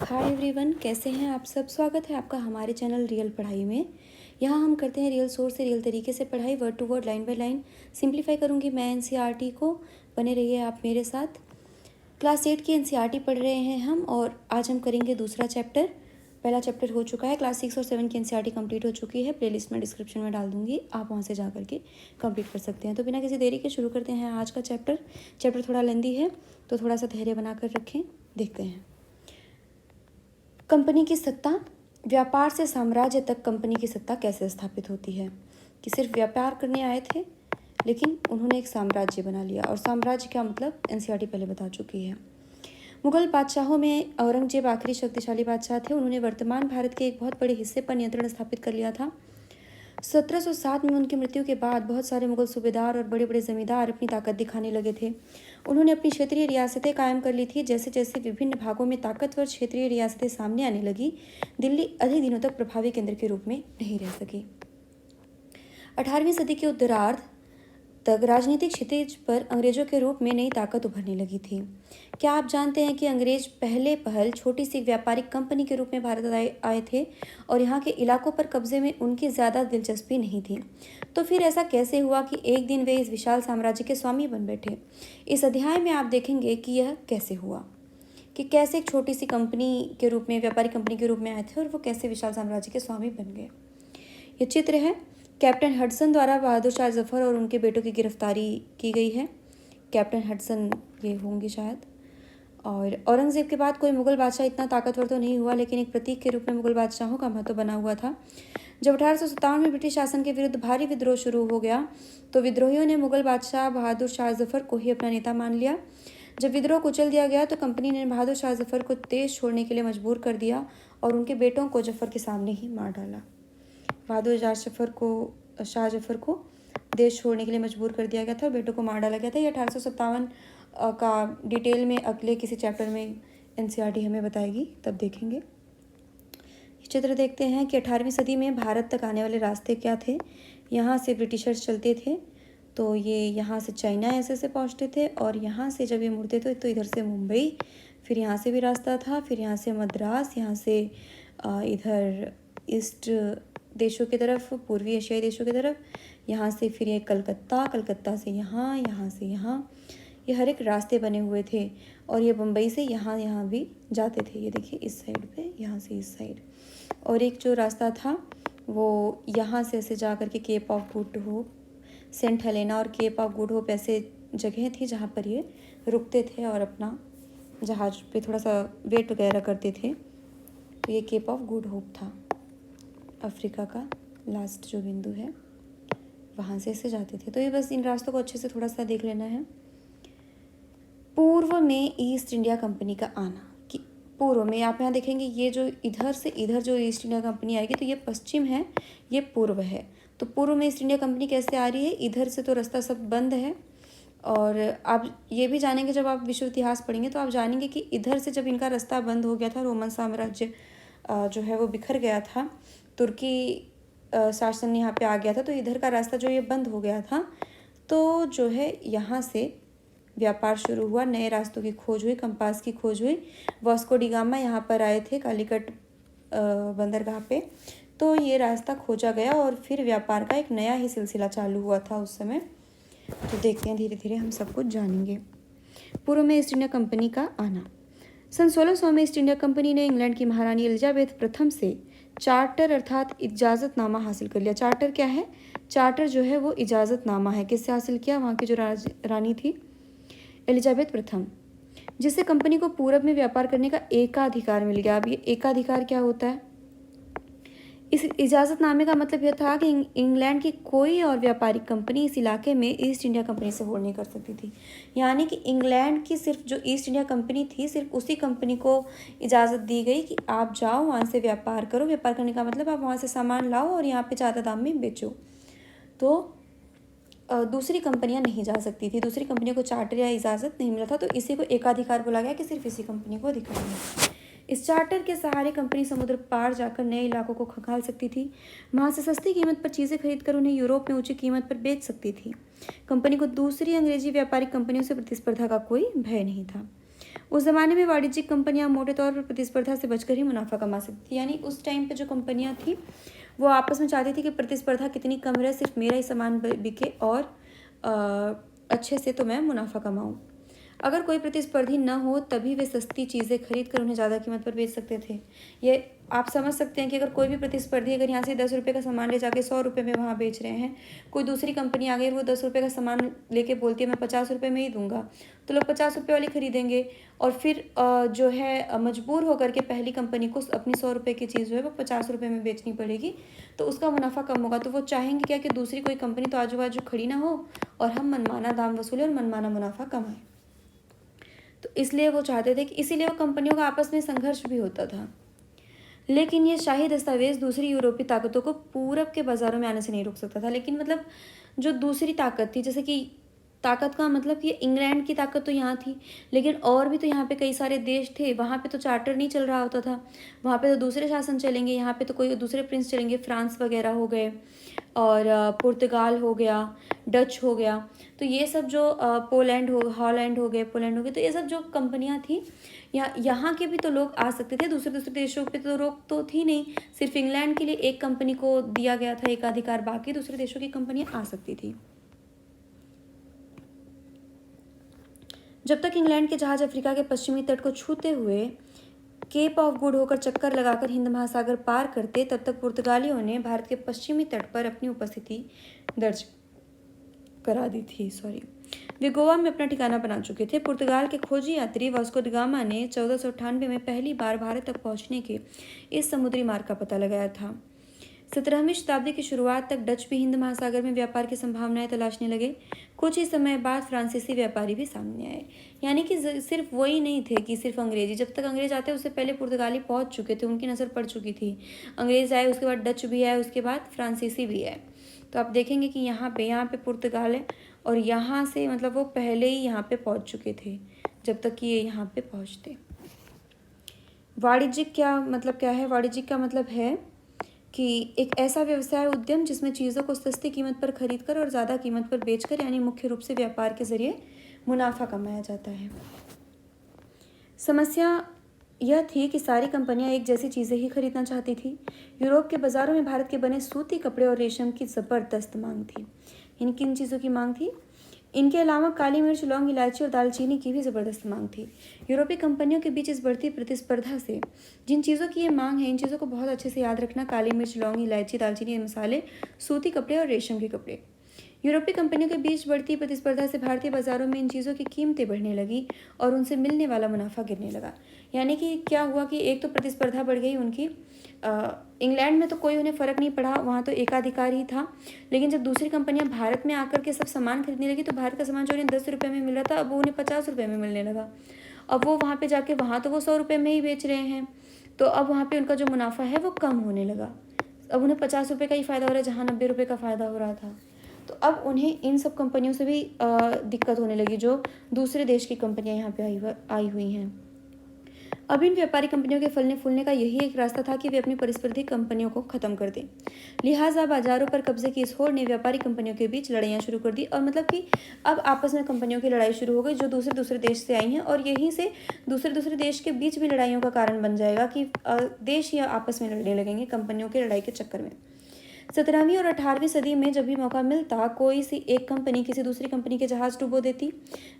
Hi everyone, कैसे हैं आप सब। स्वागत है आपका हमारे चैनल रियल पढ़ाई में। यहाँ हम करते हैं रियल सोर्स से रियल तरीके से पढ़ाई, word to word, line by line simplify करूँगी मैं एनसीईआरटी को। बने रहिए आप मेरे साथ। क्लास 8 की एनसीईआरटी पढ़ रहे हैं हम और आज हम करेंगे दूसरा चैप्टर। पहला चैप्टर हो चुका है, क्लास 6 और 7 की एनसीईआरटी कंप्लीट हो चुकी है। प्लेलिस्ट में डिस्क्रिप्शन में डाल दूंगी, आप वहाँ से जा करके कंप्लीट कर सकते हैं। तो बिना किसी देरी के शुरू करते हैं आज का चैप्टर। चैप्टर थोड़ा लेंदी है तो थोड़ा सा धैर्य बना कर रखें। देखते हैं। कंपनी की सत्ता। व्यापार से साम्राज्य तक कंपनी की सत्ता कैसे स्थापित होती है कि सिर्फ व्यापार करने आए थे लेकिन उन्होंने एक साम्राज्य बना लिया। और साम्राज्य क्या मतलब एनसीईआरटी पहले बता चुकी है। मुगल बादशाहों में औरंगजेब आखिरी शक्तिशाली बादशाह थे। उन्होंने वर्तमान भारत के एक बहुत बड़े हिस्से पर नियंत्रण स्थापित कर लिया था। 1707 में उनकी मृत्यु के बाद बहुत सारे मुगल सूबेदार और बड़े बड़े जमींदार अपनी ताकत दिखाने लगे थे। उन्होंने अपनी क्षेत्रीय रियासतें कायम कर ली थी। जैसे जैसे विभिन्न भागों में ताकतवर क्षेत्रीय रियासतें सामने आने लगी, दिल्ली अधिक दिनों तक प्रभावी केंद्र के रूप में नहीं रह सकी। 18वीं सदी के उत्तरार्ध तक राजनीतिक क्षितिज पर अंग्रेजों के रूप में नई ताकत उभरने लगी थी। क्या आप जानते हैं कि अंग्रेज पहले पहल छोटी सी व्यापारिक कंपनी के रूप में भारत आए थे और यहाँ के इलाकों पर कब्जे में उनकी ज़्यादा दिलचस्पी नहीं थी। तो फिर ऐसा कैसे हुआ कि एक दिन वे इस विशाल साम्राज्य के स्वामी बन बैठे। इस अध्याय में आप देखेंगे कि यह कैसे हुआ, कि कैसे एक छोटी सी कंपनी के रूप में, व्यापारिक कंपनी के रूप में आए थे और वो कैसे विशाल साम्राज्य के स्वामी बन गए। ये चित्र है। कैप्टन हडसन द्वारा बहादुर शाह जफर और उनके बेटों की गिरफ्तारी की गई है। कैप्टन हडसन ये होंगे शायद। और औरंगजेब के बाद कोई मुगल बादशाह इतना ताकतवर तो नहीं हुआ, लेकिन एक प्रतीक के रूप में मुगल बादशाहों का महत्व बना हुआ था। जब 1857 में ब्रिटिश शासन के विरुद्ध भारी विद्रोह शुरू हो गया तो विद्रोहियों ने मुगल बादशाह बहादुर शाह जफर को ही अपना नेता मान लिया। जब विद्रोह कुचल दिया गया तो कंपनी ने बहादुर शाह जफर को देश छोड़ने के लिए मजबूर कर दिया और उनके बेटों को जफर के सामने ही मार डाला। बहादुर शाह जफर को देश छोड़ने के लिए मजबूर कर दिया गया था और बेटों को मार डाला गया था। ये 1857 का डिटेल में अगले किसी चैप्टर में एनसीईआरटी हमें बताएगी, तब देखेंगे। चित्र देखते हैं कि 18वीं सदी में भारत तक आने वाले रास्ते क्या थे। यहाँ से ब्रिटिशर्स चलते थे तो ये यहाँ से चाइना ऐसे पहुँचते थे और यहाँ से जब ये मुड़ते थे तो इधर से मुंबई, फिर यहाँ से भी रास्ता था, फिर यहाँ से मद्रास, यहाँ से इधर ईस्ट देशों की तरफ, पूर्वी एशियाई देशों की तरफ, यहाँ से फिर ये कलकत्ता, कलकत्ता से यहाँ, यहाँ से यहाँ, ये हर एक रास्ते बने हुए थे। और ये बम्बई से यहाँ भी जाते थे। ये देखिए इस साइड पे, यहाँ से इस साइड। और एक जो रास्ता था वो यहाँ से ऐसे जा कर के Cape of Good Hope, Saint Helena और केप ऑफ गुड होप ऐसे जगह थी जहाँ पर ये रुकते थे और अपना जहाज पे थोड़ा सा वेट वगैरह करते थे। तो ये केप ऑफ गुड होप था, अफ्रीका का लास्ट जो बिंदु है, वहाँ से ऐसे जाते थे। तो ये बस इन रास्तों को अच्छे से थोड़ा सा देख लेना है। पूर्व में ईस्ट इंडिया कंपनी का आना, कि पूर्व में आप यहाँ देखेंगे ये जो इधर से इधर जो ईस्ट इंडिया कंपनी आएगी तो ये पश्चिम है, ये पूर्व है। तो पूर्व में ईस्ट इंडिया कंपनी कैसे आ रही है, इधर से तो रास्ता सब बंद है। और आप ये भी जानेंगे, जब आप विश्व इतिहास पढ़ेंगे तो आप जानेंगे कि इधर से जब इनका रास्ता बंद हो गया था, रोमन साम्राज्य जो है वो बिखर गया था, तुर्की शासन यहाँ पे आ गया था, तो इधर का रास्ता जो ये बंद हो गया था, तो जो है यहाँ से व्यापार शुरू हुआ, नए रास्तों की खोज हुई, कंपास की खोज हुई। वास्को डी गामा यहाँ पर आए थे कालीकट बंदरगाह पे, तो ये रास्ता खोजा गया और फिर व्यापार का एक नया ही सिलसिला चालू हुआ था उस समय। तो देखते हैं, धीरे धीरे हम सब कुछ जानेंगे। पूर्व में ईस्ट इंडिया कंपनी का आना। सन 1600 में ईस्ट इंडिया कंपनी ने इंग्लैंड की महारानी एलिजाबेथ प्रथम से चार्टर अर्थात इजाज़तनामा हासिल कर लिया। चार्टर क्या है? चार्टर जो है वो इजाज़तनामा है। किससे हासिल किया? वहाँ की जो रानी थी एलिजाबेथ प्रथम, जिससे कंपनी को पूरब में व्यापार करने का एकाधिकार मिल गया। अब ये एकाधिकार क्या होता है? इस इजाज़तनामे का मतलब यह था कि इंग्लैंड की कोई और व्यापारिक कंपनी इस इलाके में ईस्ट इंडिया कंपनी से होड़ नहीं कर सकती थी। यानी कि इंग्लैंड की सिर्फ जो ईस्ट इंडिया कंपनी थी, सिर्फ उसी कंपनी को इजाज़त दी गई कि आप जाओ वहाँ से व्यापार करो। व्यापार करने का मतलब आप वहाँ से सामान लाओ और यहाँ पे ज़्यादा दाम में बेचो। तो दूसरी कंपनियां नहीं जा सकती थी, दूसरी कंपनियों को चार्टर या इजाज़त नहीं मिला था। तो इसी को एकाधिकार बोला गया कि सिर्फ इसी कंपनी को अधिकार है। इस चार्टर के सहारे कंपनी समुद्र पार जाकर नए इलाकों को खंगाल सकती थी। वहाँ से सस्ती कीमत पर चीज़ें खरीदकर उन्हें यूरोप में ऊंची कीमत पर बेच सकती थी। कंपनी को दूसरी अंग्रेजी व्यापारिक कंपनियों से प्रतिस्पर्धा का कोई भय नहीं था। उस ज़माने में वाणिज्यिक कंपनियां मोटे तौर पर प्रतिस्पर्धा से बचकर ही मुनाफा कमा सकती थी। यानी उस टाइम पे जो कंपनियां थी वो आपस में चाहती थी कि प्रतिस्पर्धा कितनी कम रहे, सिर्फ मेरा ही सामान बिके और अच्छे से तो मैं मुनाफा कमाऊँ। अगर कोई प्रतिस्पर्धी न हो तभी वे सस्ती चीज़ें खरीद कर उन्हें ज़्यादा कीमत पर बेच सकते थे। ये आप समझ सकते हैं कि अगर कोई भी प्रतिस्पर्धी अगर यहाँ से 10 रुपये का सामान ले जाके 100 रुपये में वहाँ बेच रहे हैं, कोई दूसरी कंपनी आ गई वो 10 रुपये का सामान लेके बोलती है मैं 50 रुपये में ही दूंगा, तो लोग 50 रुपये वाली खरीदेंगे और फिर जो है मजबूर होकर के पहली कंपनी को अपनी 100 रुपये की चीज़ जो है वो 50 रुपये में बेचनी पड़ेगी, तो उसका मुनाफा कम होगा। तो वो चाहेंगे क्या कि दूसरी कोई कंपनी तो आजू बाजू खड़ी ना हो और हम मनमाना दाम वसूलें और मनमाना मुनाफा कमाएं। तो इसलिए वो चाहते थे कि इसीलिए वो कंपनियों का आपस में संघर्ष भी होता था। लेकिन ये शाही दस्तावेज दूसरी यूरोपीय ताकतों को पूरब के बाज़ारों में आने से नहीं रोक सकता था। लेकिन मतलब जो दूसरी ताकत थी, जैसे कि ताकत का मतलब कि इंग्लैंड की ताकत तो यहाँ थी, लेकिन और भी तो यहाँ पे कई सारे देश थे, वहाँ पे तो चार्टर नहीं चल रहा होता था, वहाँ पे तो दूसरे शासन चलेंगे, यहाँ पे तो कोई दूसरे प्रिंस चलेंगे, फ्रांस वगैरह हो गए और पुर्तगाल हो गया, डच हो गया, तो ये सब जो हॉलैंड हो गए, पोलैंड हो गए, तो ये सब जो कंपनियाँ थी यहाँ के भी तो लोग आ सकते थे। दूसरे दूसरे देशों पे तो रोक तो थी नहीं, सिर्फ इंग्लैंड के लिए एक कंपनी को दिया गया था एकाधिकार, बाकी दूसरे देशों की कंपनियाँ आ सकती थी। जब तक इंग्लैंड के जहाज अफ्रीका के पश्चिमी तट को छूते हुए केप ऑफ गुड होकर चक्कर लगाकर हिंद महासागर पार करते, तब तक पुर्तगालियों ने भारत के पश्चिमी तट पर अपनी उपस्थिति दर्ज करा दी थी। वे गोवा में अपना ठिकाना बना चुके थे। पुर्तगाल के खोजी यात्री वास्को द गामा ने 1498 में पहली बार भारत तक पहुंचने के इस समुद्री मार्ग का पता लगाया था। 17वीं शताब्दी की शुरुआत तक डच भी हिंद महासागर में व्यापार की संभावनाएं तलाशने लगे। कुछ ही समय बाद फ्रांसीसी व्यापारी भी सामने आए। यानी कि सिर्फ वही नहीं थे कि सिर्फ अंग्रेजी, जब तक अंग्रेज आते उससे पहले पुर्तगाली पहुंच चुके थे, उनकी नज़र पड़ चुकी थी। अंग्रेज आए, उसके बाद डच भी आए, उसके बाद फ्रांसीसी भी आए। तो आप देखेंगे कि यहाँ पे पुर्तगाल है और यहाँ से मतलब वो पहले ही यहाँ पे पहुँच चुके थे जब तक कि ये यहाँ पे पहुँचते। वाणिज्यिक क्या है? वाणिज्यिक का मतलब है कि एक ऐसा व्यवसाय उद्यम जिसमें चीज़ों को सस्ती कीमत पर खरीदकर और ज़्यादा कीमत पर बेचकर, यानी मुख्य रूप से व्यापार के जरिए मुनाफा कमाया जाता है। समस्या यह थी कि सारी कंपनियां एक जैसी चीज़ें ही खरीदना चाहती थी। यूरोप के बाज़ारों में भारत के बने सूती कपड़े और रेशम की ज़बरदस्त मांग थी। इन किन चीज़ों की मांग थी? इनके अलावा काली मिर्च, लौंग, इलायची और दालचीनी की भी ज़बरदस्त मांग थी। यूरोपीय कंपनियों के बीच इस बढ़ती प्रतिस्पर्धा से जिन चीज़ों की ये मांग है, इन चीज़ों को बहुत अच्छे से याद रखना। काली मिर्च, लौंग, इलायची, दालचीनी, मसाले, सूती कपड़े और रेशम के कपड़े। यूरोपीय कंपनियों के बीच बढ़ती प्रतिस्पर्धा से भारतीय बाज़ारों में इन चीज़ों की कीमतें बढ़ने लगी और उनसे मिलने वाला मुनाफा गिरने लगा। यानी कि क्या हुआ कि एक तो प्रतिस्पर्धा बढ़ गई उनकी। इंग्लैंड में तो कोई उन्हें फ़र्क नहीं पड़ा, वहाँ तो एकाधिकार ही था। लेकिन जब दूसरी कंपनियां भारत में आकर के सब सामान खरीदने लगी तो भारत का सामान जो उन्हें 10 रुपये में मिल रहा था अब वो उन्हें 50 रुपये में मिलने लगा। अब वो वहाँ पे जाके वहाँ तो वो 100 रुपये में ही बेच रहे हैं, तो अब वहाँ पे उनका जो मुनाफा है वो कम होने लगा। अब उन्हें 50 रुपये का ही फ़ायदा हो रहा है जहाँ 90 रुपये का फ़ायदा हो रहा था। तो अब उन्हें इन सब कंपनियों से भी दिक्कत होने लगी जो दूसरे देश की कंपनियां यहाँ पे आई हुई हैं। अब इन व्यापारी कंपनियों के फलने फूलने का यही एक रास्ता था कि वे अपनी प्रतिस्पर्धी कंपनियों को खत्म कर दें। लिहाजा बाजारों पर कब्जे की इस होड़ ने व्यापारी कंपनियों के बीच लड़ाइयाँ शुरू कर दी और मतलब कि अब आपस में कंपनियों की लड़ाई शुरू हो गई जो दूसरे दूसरे देश से आई हैं, और यहीं से दूसरे दूसरे देश के बीच भी लड़ाइयों का कारण बन जाएगा कि देश या आपस में लड़ने लगेंगे कंपनियों की लड़ाई के चक्कर में। 17वीं और 18वीं सदी में जब भी मौका मिलता कोई सी एक कंपनी किसी दूसरी कंपनी के जहाज डुबो देती,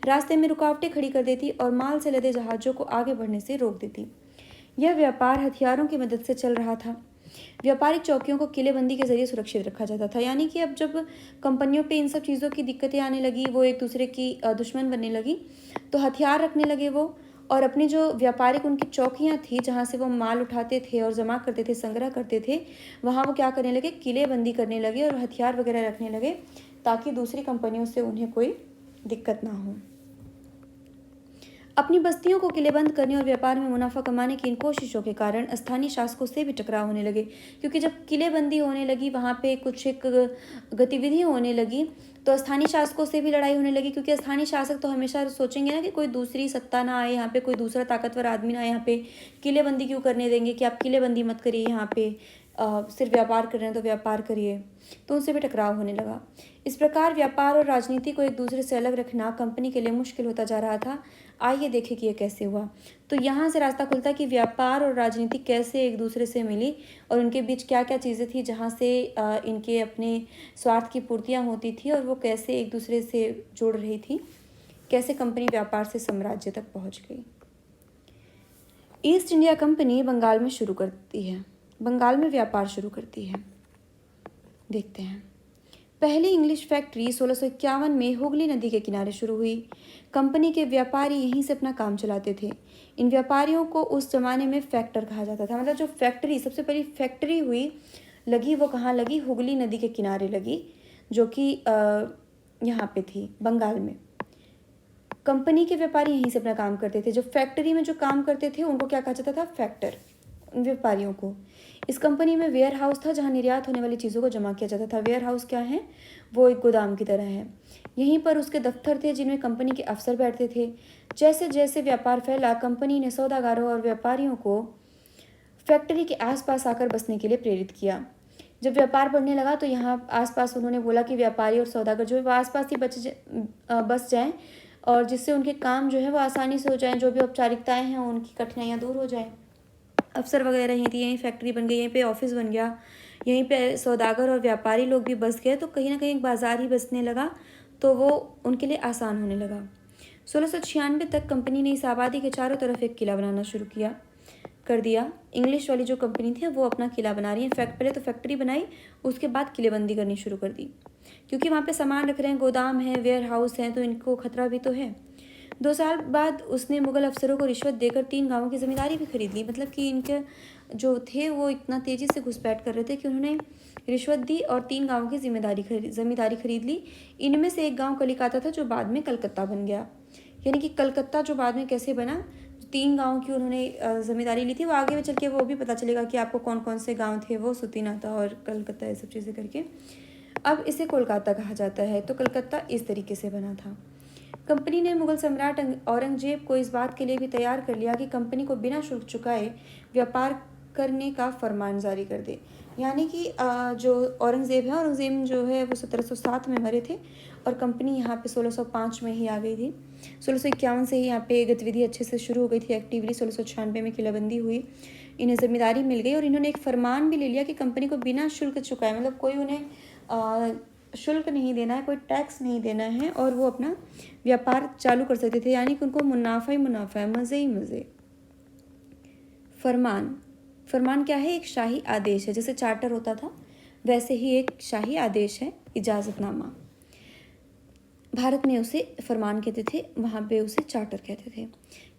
रास्ते में रुकावटें खड़ी कर देती और माल से लदे जहाज़ों को आगे बढ़ने से रोक देती। यह व्यापार हथियारों की मदद से चल रहा था। व्यापारिक चौकियों को किलेबंदी के जरिए सुरक्षित रखा जाता था। यानी कि अब जब कंपनियों पे इन सब चीज़ों की दिक्कतें आने लगी, वो एक दूसरे की दुश्मन बनने लगी, तो हथियार रखने लगे वो, और अपनी जो व्यापारिक उनकी चौकियां थी जहाँ से वो माल उठाते थे और जमा करते थे, संग्रह करते थे, वहाँ वो क्या करने लगे, किलेबंदी करने लगे और हथियार वगैरह रखने लगे ताकि दूसरी कंपनियों से उन्हें कोई दिक्कत ना हो। अपनी बस्तियों को किलेबंद करने और व्यापार में मुनाफा कमाने की इन कोशिशों के कारण स्थानीय शासकों से भी टकराव होने लगे, क्योंकि जब किलेबंदी होने लगी, वहाँ पे कुछ एक गतिविधियाँ होने लगी, तो स्थानीय शासकों से भी लड़ाई होने लगी, क्योंकि स्थानीय शासक तो हमेशा सोचेंगे ना कि कोई दूसरी सत्ता ना आए यहाँ पे, कोई दूसरा ताकतवर आदमी ना आए यहाँ पे, किलेबंदी क्यों करने देंगे कि आप किलेबंदी मत करिए यहाँ पे, सिर्फ व्यापार कर रहे हैं तो व्यापार करिए, तो उनसे भी टकराव होने लगा। इस प्रकार व्यापार और राजनीति को एक दूसरे से अलग रखना कंपनी के लिए मुश्किल होता जा रहा था। आइए देखें कि यह कैसे हुआ। तो यहाँ से रास्ता खुलता है कि व्यापार और राजनीति कैसे एक दूसरे से मिली और उनके बीच क्या क्या चीज़ें थी जहाँ से इनके अपने स्वार्थ की पूर्तियाँ होती थी और वो कैसे एक दूसरे से जोड़ रही थी, कैसे कंपनी व्यापार से साम्राज्य तक पहुँच गई। ईस्ट इंडिया कंपनी बंगाल में शुरू करती है, बंगाल में व्यापार शुरू करती है। देखते हैं। पहली इंग्लिश फैक्ट्री 1651 में हुगली नदी के किनारे शुरू हुई। कंपनी के व्यापारी यहीं से अपना काम चलाते थे। इन व्यापारियों को उस जमाने में फैक्टर कहा जाता था। मतलब जो फैक्ट्री, सबसे पहली फैक्ट्री हुई लगी, वो कहाँ लगी? हुगली नदी के किनारे लगी, जो कि यहाँ पे थी, बंगाल में। कंपनी के व्यापारी यहीं से अपना काम करते थे। जो फैक्ट्री में जो काम करते थे उनको क्या कहा जाता था? फैक्टर, व्यापारियों को। इस कंपनी में वेयर हाउस था जहां निर्यात होने वाली चीज़ों को जमा किया जाता था। वेयर हाउस क्या है? वो एक गोदाम की तरह है। यहीं पर उसके दफ्तर थे जिनमें कंपनी के अफसर बैठते थे। जैसे जैसे व्यापार फैला, कंपनी ने सौदागारों और व्यापारियों को फैक्ट्री के आसपास आकर बसने के लिए प्रेरित किया। जब व्यापार बढ़ने लगा तो यहाँ आसपास उन्होंने बोला कि व्यापारी और सौदागर जो है वो आसपास ही बस जाएं और जिससे उनके काम जो है वो आसानी से हो जाएं, जो भी औपचारिकताएं हैं उनकी कठिनाइयाँ दूर हो जाएं। अफसर वगैरह यहीं थी, यहीं फैक्ट्री बन गई, यहीं पे ऑफिस बन गया, यहीं पे सौदागर और व्यापारी लोग भी बस गए, तो कहीं ना कहीं एक बाज़ार ही बसने लगा, तो वो उनके लिए आसान होने लगा। 1696 तक कंपनी ने इस आबादी के चारों तरफ एक किला बनाना शुरू कर दिया। इंग्लिश वाली जो कंपनी थी वो अपना किला बना रही है। पहले तो फैक्ट्री बनाई, उसके बाद किलेबंदी करनी शुरू कर दी, क्योंकि वहाँ पे सामान रख रहे हैं, गोदाम है, वेयर हाउस है, तो इनको खतरा भी तो है। 2 साल बाद उसने मुगल अफसरों को रिश्वत देकर 3 गांवों की ज़मींदारी भी खरीद ली। मतलब कि इनके जो थे वो इतना तेज़ी से घुसपैठ कर रहे थे कि उन्होंने रिश्वत दी और 3 गांवों की ज़मींदारी खरीद ली। इनमें से एक गांव कलिकाता था जो बाद में कलकत्ता बन गया। यानी कि कलकत्ता जो बाद में कैसे बना, 3 गाँव की उन्होंने ज़मींदारी ली थी। वो आगे में चल के वो भी पता चलेगा कि आपको कौन कौन से गाँव थे, वो सुतीनाता और कलकत्ता, ये सब चीज़ें करके अब इसे कोलकाता कहा जाता है। तो कलकत्ता इस तरीके से बना था। कंपनी ने मुगल सम्राट औरंगजेब को इस बात के लिए भी तैयार कर लिया कि कंपनी को बिना शुल्क चुकाए व्यापार करने का फरमान जारी कर दे। यानी कि जो औरंगजेब है, औरंगजेब जो है वो 1707 में मरे थे और कंपनी यहाँ पे 1605 में ही आ गई थी। 1651 से ही यहाँ पे गतिविधि अच्छे से शुरू हो गई थी एक्टिवली। 1696 में किलाबंदी हुई, इन्हें जिम्मेदारी मिल गई और इन्होंने एक फरमान भी ले लिया कि कंपनी को बिना शुल्क चुकाए, मतलब कोई उन्हें शुल्क नहीं देना है, कोई टैक्स नहीं देना है और वो अपना व्यापार चालू कर सकते थे। यानी कि उनको मुनाफा ही मुनाफा है, मज़े ही मज़े। फरमान क्या है? एक शाही आदेश है। जैसे चार्टर होता था वैसे ही एक शाही आदेश है, इजाज़तनामा। भारत में उसे फरमान कहते थे, वहाँ पे उसे चार्टर कहते थे।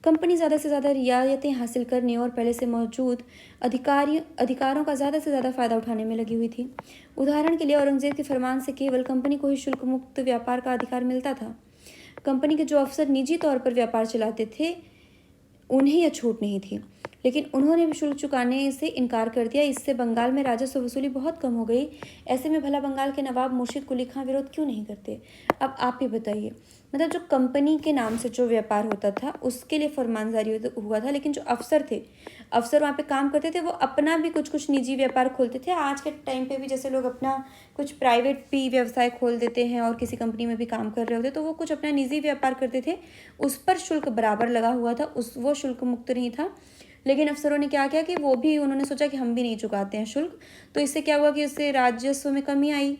कंपनी ज़्यादा से ज़्यादा रियायतें हासिल करने और पहले से मौजूद अधिकारों का ज़्यादा से ज़्यादा फ़ायदा उठाने में लगी हुई थी। उदाहरण के लिए औरंगजेब के फरमान से केवल कंपनी को ही शुल्क मुक्त व्यापार का अधिकार मिलता था। कंपनी के जो अफसर निजी तौर पर व्यापार चलाते थे उन्हें यह छूट नहीं थी, लेकिन उन्होंने भी शुल्क चुकाने से इनकार कर दिया। इससे बंगाल में राजस्व वसूली बहुत कम हो गई। ऐसे में भला बंगाल के नवाब मुर्शिद कुली खां विरोध क्यों नहीं करते? अब आप ही बताइए। मतलब जो कंपनी के नाम से जो व्यापार होता था उसके लिए फरमान जारी हुआ था, लेकिन जो अफसर थे, अफसर वहाँ पे काम करते थे, वो अपना भी कुछ कुछ निजी व्यापार खोलते थे। आज के टाइम पे भी जैसे लोग अपना कुछ प्राइवेट भी व्यवसाय खोल देते हैं और किसी कंपनी में भी काम कर रहे होते, तो वो कुछ अपना निजी व्यापार करते थे, उस पर शुल्क बराबर लगा हुआ था, वो शुल्क मुक्त नहीं था। लेकिन अफसरों ने क्या किया कि वो भी, उन्होंने सोचा कि हम भी नहीं चुकाते हैं शुल्क, तो इससे क्या हुआ कि उससे राजस्व में कमी आई।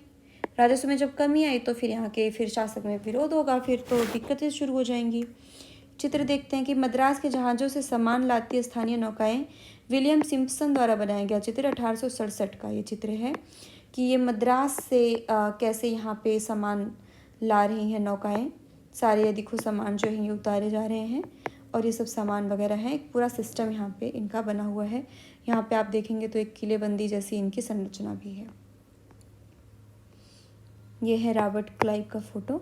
राजस्व में जब कमी आई तो फिर यहाँ के फिर शासक में विरोध होगा, फिर तो दिक्कतें शुरू हो जाएंगी। चित्र देखते हैं कि मद्रास के जहाज़ों से सामान लाती स्थानीय नौकाएं। विलियम सिम्पसन द्वारा बनाया गया चित्र 1867 का ये चित्र है कि ये मद्रास से कैसे यहाँ पे सामान ला रही हैं नौकाएं। सारे देखो सामान जो है ये उतारे जा रहे हैं और ये सब सामान वगैरह है। एक पूरा सिस्टम यहाँ पे इनका बना हुआ है। यहाँ पे आप देखेंगे तो एक किलेबंदी जैसी इनकी संरचना भी है। ये है रॉबर्ट क्लाइव का फोटो।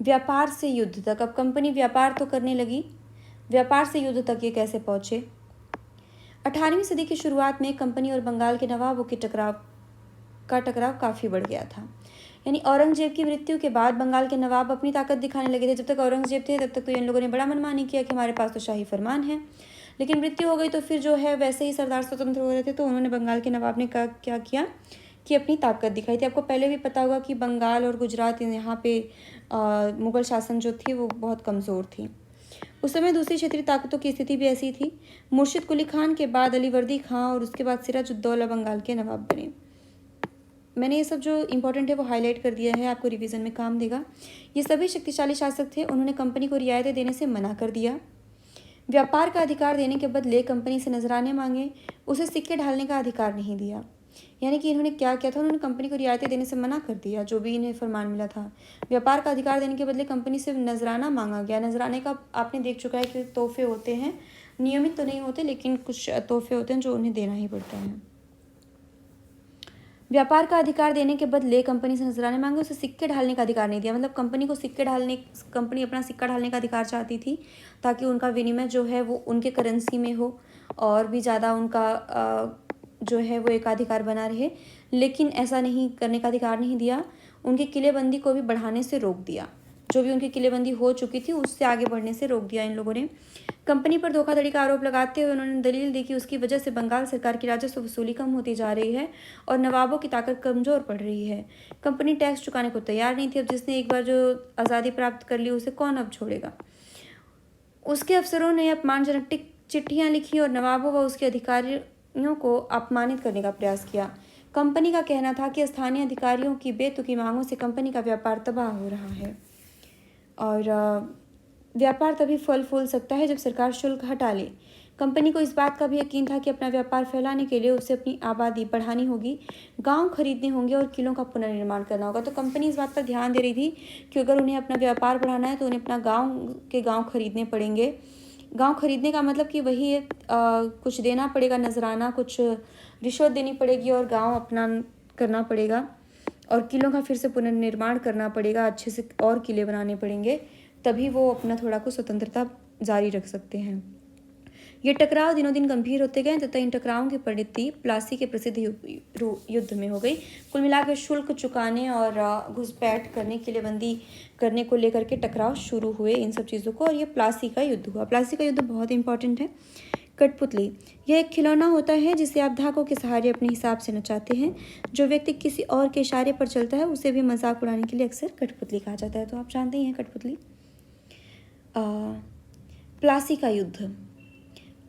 व्यापार से युद्ध तक, अब कंपनी व्यापार तो करने लगी, व्यापार से युद्ध तक ये कैसे पहुँचे? 18वीं सदी की शुरुआत में कंपनी और बंगाल के नवाबों के टकराव काफ़ी बढ़ गया था। यानी औरंगजेब की मृत्यु के बाद बंगाल के नवाब अपनी ताकत दिखाने लगे थे। जब तक औरंगजेब थे तब तक तो इन लोगों ने बड़ा मनमानी किया कि हमारे पास तो शाही फरमान है। लेकिन मृत्यु हो गई तो फिर जो है वैसे ही सरदार स्वतंत्र हो रहे थे, तो उन्होंने बंगाल के नवाब ने क्या किया कि अपनी ताकत दिखाई थी। आपको पहले भी पता होगा कि बंगाल और गुजरात यहाँ पे मुग़ल शासन जो थी वो बहुत कमज़ोर थी। उस समय दूसरी क्षेत्रीय ताकतों की स्थिति भी ऐसी थी। मुर्शिद कुली खान के बाद अलीवर्दी खां और उसके बाद सिराजुद्दौला बंगाल के नवाब बने। मैंने ये सब जो इंपॉर्टेंट है वो हाईलाइट कर दिया है, आपको रिवीजन में काम देगा। ये सभी शक्तिशाली शासक थे। उन्होंने कंपनी को रियायतें देने से मना कर दिया, व्यापार का अधिकार देने के बदले कंपनी से नजराने मांगे, उसे सिक्के ढालने का अधिकार नहीं दिया। यानी कि इन्होंने क्या किया था, उन्होंने कंपनी को रियायतें देने से मना कर दिया, जो भी इन्हें फरमान मिला था। व्यापार का अधिकार देने के बदले कंपनी से नजराना मांगा गया। नजराने का आपने देख चुका है कि तोहफे होते हैं, नियमित तो नहीं होते लेकिन कुछ तोहफे होते हैं जो उन्हें देना ही पड़ता है। व्यापार का अधिकार देने के बदले कंपनी से नजराने मांगे, उसे सिक्के ढालने का अधिकार नहीं दिया। मतलब कंपनी को कंपनी अपना सिक्का ढालने का अधिकार चाहती थी ताकि उनका विनिमय जो है वो उनके करेंसी में हो और भी ज़्यादा उनका जो है वो एकाधिकार बना रहे, लेकिन ऐसा नहीं करने का अधिकार नहीं दिया। उनकी किलेबंदी को भी बढ़ाने से रोक दिया। जो भी उनकी किलेबंदी हो चुकी थी उससे आगे बढ़ने से रोक दिया इन लोगों ने। कंपनी पर धोखाधड़ी का आरोप लगाते हुए उन्होंने दलील दी कि उसकी वजह से बंगाल सरकार की राजस्व वसूली कम होती जा रही है और नवाबों की ताकत कमजोर पड़ रही है। कंपनी टैक्स चुकाने को तैयार नहीं थी। अब जिसने एक बार जो आज़ादी प्राप्त कर ली उसे कौन अब छोड़ेगा। उसके अफसरों ने अपमानजनक चिट्ठियाँ लिखी और नवाबों व उसके अधिकारियों को अपमानित करने का प्रयास किया। कंपनी का कहना था कि स्थानीय अधिकारियों की बेतुकी मांगों से कंपनी का व्यापार तबाह हो रहा है और व्यापार तभी फल फूल सकता है जब सरकार शुल्क हटा ले। कंपनी को इस बात का भी यकीन था कि अपना व्यापार फैलाने के लिए उसे अपनी आबादी बढ़ानी होगी, गांव खरीदने होंगे और किलों का पुनर्निर्माण करना होगा। तो कंपनी इस बात पर ध्यान दे रही थी कि अगर उन्हें अपना व्यापार बढ़ाना है तो उन्हें अपना गांव खरीदने पड़ेंगे। गांव खरीदने का मतलब कि वही कुछ देना पड़ेगा, नजराना, कुछ रिश्वत देनी पड़ेगी और गाँव अपना करना पड़ेगा और किलों का फिर से पुनर्निर्माण करना पड़ेगा, अच्छे से और किले बनाने पड़ेंगे, तभी वो अपना थोड़ा कुछ स्वतंत्रता जारी रख सकते हैं। ये टकराव दिनों दिन गंभीर होते गए तथा इन टकरावों की परिणति प्लासी के प्रसिद्ध युद्ध में हो गई। कुल मिलाकर शुल्क चुकाने और घुसपैठ करने, किलेबंदी करने को लेकर के टकराव शुरू हुए इन सब चीज़ों को, और ये प्लासी का युद्ध हुआ। प्लासी का युद्ध बहुत इंपॉर्टेंट है। कठपुतली, यह एक खिलौना होता है जिसे आप धागों के सहारे अपने हिसाब से नचाते हैं। जो व्यक्ति किसी और के इशारे पर चलता है उसे भी मजाक उड़ाने के लिए अक्सर कठपुतली कहा जाता है। तो आप जानते ही हैं कठपुतली। प्लासी का युद्ध।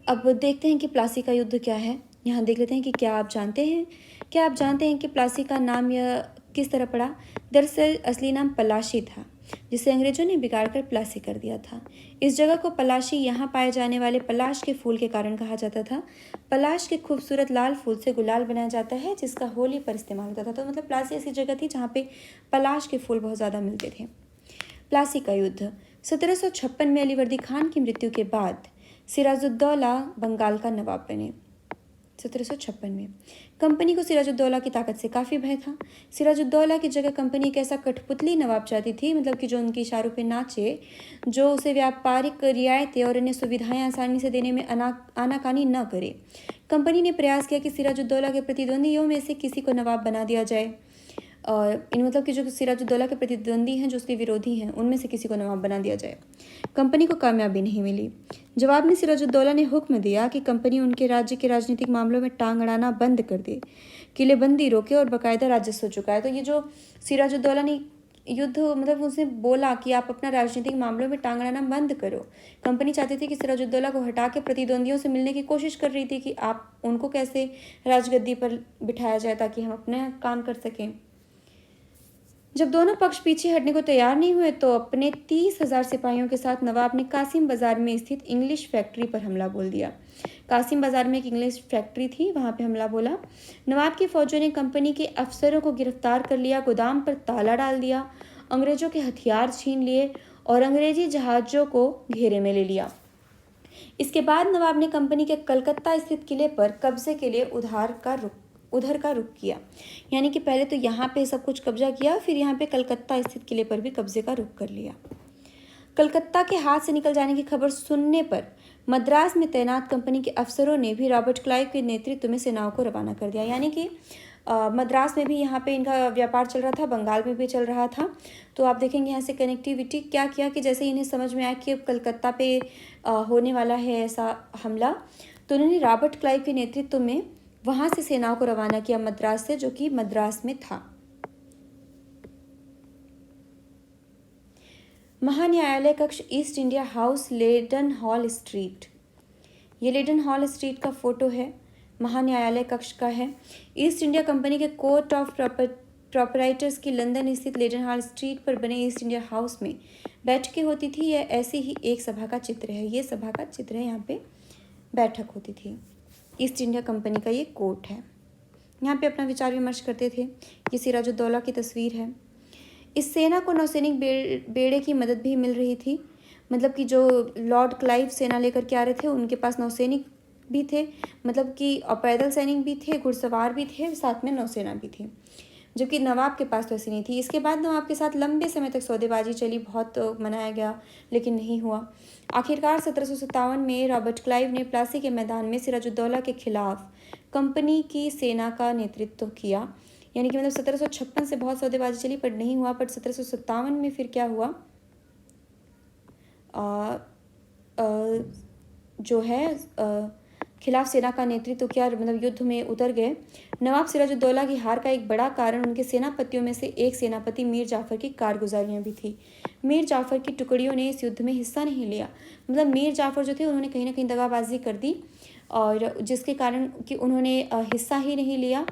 अब देखते हैं कि प्लासी का युद्ध क्या है। यहाँ देख लेते हैं कि क्या आप जानते हैं कि प्लासी का नाम यह किस तरह पड़ा। दरअसल असली नाम पलाशी था, जिसे अंग्रेजों ने बिगाड़ कर प्लासी कर दिया था। इस जगह को पलाशी यहाँ पाए जाने वाले पलाश के फूल के कारण कहा जाता था। पलाश के खूबसूरत लाल फूल से गुलाल बनाया जाता है जिसका होली पर इस्तेमाल होता था। तो मतलब प्लासी ऐसी जगह थी जहाँ पे पलाश के फूल बहुत ज़्यादा मिलते थे। प्लासी का युद्ध 1756 में अलीवर्दी खान की मृत्यु के बाद सिराजुद्दौला बंगाल का नवाब बने। 1756 में कंपनी को सिराजुद्दौला की ताकत से काफ़ी भय था। सिराजुद्दौला की जगह कंपनी एक ऐसा कठपुतली नवाब चाहती थी, मतलब कि जो उनके इशारों पे नाचे, जो उसे व्यापारिक रियायतें और अन्य सुविधाएं आसानी से देने में आनाकानी न करे। कंपनी ने प्रयास किया कि सिराजुद्दौला के प्रतिद्वंदियों में से किसी को नवाब बना दिया जाए। इन मतलब कि जो सिराजुद्दौला के प्रतिद्वंदी हैं, जो उसके विरोधी हैं, उनमें से किसी को नवाब बना दिया जाए। कंपनी को कामयाबी नहीं मिली। जवाब में सिराजुद्दौला ने हुक्म दिया कि कंपनी उनके राज्य के राजनीतिक मामलों में टांग अड़ाना बंद कर दे, किलेबंदी रोके और बाकायदा राजस्व चुकाए। तो ये जो सिराजुद्दौला ने युद्ध मतलब उसने बोला कि आप अपना राजनीतिक मामलों में टांग अड़ाना बंद करो। कंपनी चाहती थी कि सिराजुद्दौला को हटा के प्रतिद्वंदियों से मिलने की कोशिश कर रही थी कि आप उनको कैसे राजगद्दी पर बिठाया जाए ताकि हम अपना काम कर सकें। जब दोनों पक्ष पीछे हटने को तैयार नहीं हुए तो अपने 30,000 सिपाहियों के साथ नवाब ने कासिम बाजार में स्थित इंग्लिश फैक्ट्री पर हमला बोल दिया। कासिम बाजार में एक इंग्लिश फैक्ट्री थी, वहां पे हमला बोला। नवाब की फौजों ने कंपनी के अफसरों को गिरफ्तार कर लिया, गोदाम पर ताला डाल दिया, अंग्रेजों के हथियार छीन लिए और अंग्रेजी जहाजों को घेरे में ले लिया। इसके बाद नवाब ने कंपनी के कलकत्ता स्थित किले पर कब्जे के लिए उधर का रुख किया। यानी कि पहले तो यहाँ पे सब कुछ कब्जा किया, फिर यहाँ पे कलकत्ता स्थित किले पर भी कब्जे का रुख कर लिया। कलकत्ता के हाथ से निकल जाने की खबर सुनने पर मद्रास में तैनात कंपनी के अफसरों ने भी रॉबर्ट क्लाइव के नेतृत्व में सेनाओं को रवाना कर दिया। यानी कि मद्रास में भी यहाँ पे इनका व्यापार चल रहा था, बंगाल में भी चल रहा था। तो आप देखेंगे यहाँ से कनेक्टिविटी क्या किया कि जैसे इन्हें समझ में आया कि अब कलकत्ता पे होने वाला है ऐसा हमला, तो उन्होंने रॉबर्ट क्लाइव के नेतृत्व में वहाँ से सेनाओं को रवाना किया मद्रास से, जो कि मद्रास में था। महान्यायालय कक्ष, East India House, Leadenhall street. ये लेडन हॉल स्ट्रीट का फोटो है, महान्यायालय कक्ष का है। ईस्ट इंडिया कंपनी के कोर्ट ऑफ प्रॉपराइटर्स की लंदन स्थित लेडन हॉल स्ट्रीट पर बने ईस्ट इंडिया हाउस में बैठकें होती थी। यह ऐसी ही एक सभा का चित्र है, ये सभा का चित्र है, यहाँ पे बैठक होती थी। ईस्ट इंडिया कंपनी का ये कोर्ट है, यहाँ पे अपना विचार विमर्श करते थे। ये सिराजुद्दौला की तस्वीर है। इस सेना को नौसैनिक बेड़े की मदद भी मिल रही थी, मतलब कि जो लॉर्ड क्लाइव सेना लेकर के आ रहे थे उनके पास नौसैनिक भी थे, मतलब कि पैदल सैनिक भी थे, घुड़सवार भी थे, साथ में नौसेना भी थी, जबकि नवाब के पास तो ऐसी नहीं थी। इसके बाद नवाब के साथ लंबे समय तक सौदेबाजी चली, बहुत मनाया गया लेकिन नहीं हुआ। आखिरकार 1757 में रॉबर्ट क्लाइव ने प्लासी के मैदान में सिराजुद्दौला के खिलाफ कंपनी की सेना का नेतृत्व किया। यानी कि मतलब 1756 से बहुत सौदेबाजी चली पर नहीं हुआ, पर 1757 में फिर क्या हुआ, जो है खिलाफ सेना का नेतृत्व किया, मतलब युद्ध में उतर गए। नवाब सिराजुद्दौला की हार का एक बड़ा कारण उनके सेनापतियों में से एक सेनापति मीर जाफर की कारगुजारियां भी थी। मीर जाफर की टुकड़ियों ने इस युद्ध में हिस्सा नहीं लिया, मतलब मीर जाफर जो थे उन्होंने कहीं ना कहीं दगाबाजी कर दी, और जिसके कारण कि उन्होंने हिस्सा ही नहीं लिया,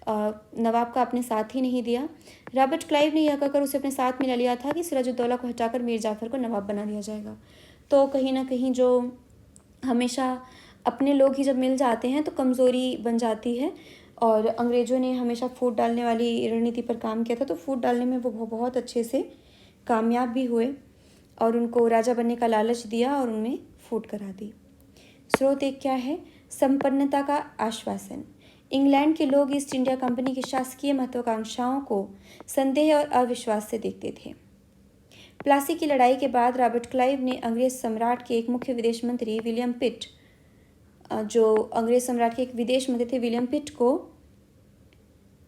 नवाब का अपने साथ ही नहीं दिया। रॉबर्ट क्लाइव ने यह कहकर उसे अपने साथ मिला लिया था कि सिराजुद्दौला को हटाकर मीर जाफर को नवाब बना दिया जाएगा। तो कहीं ना कहीं जो हमेशा अपने लोग ही जब मिल जाते हैं तो कमज़ोरी बन जाती है, और अंग्रेज़ों ने हमेशा फूट डालने वाली रणनीति पर काम किया था, तो फूट डालने में वो बहुत अच्छे से कामयाब भी हुए और उनको राजा बनने का लालच दिया और उनमें फूट करा दी। स्रोत एक क्या है, संपन्नता का आश्वासन। इंग्लैंड के लोग ईस्ट इंडिया कंपनी की शासकीय महत्वाकांक्षाओं को संदेह और अविश्वास से देखते थे। प्लासी की लड़ाई के बाद रॉबर्ट क्लाइव ने अंग्रेज सम्राट के एक मुख्य विदेश मंत्री विलियम पिट, जो अंग्रेज सम्राट के एक विदेश मंत्री थे विलियम पिट को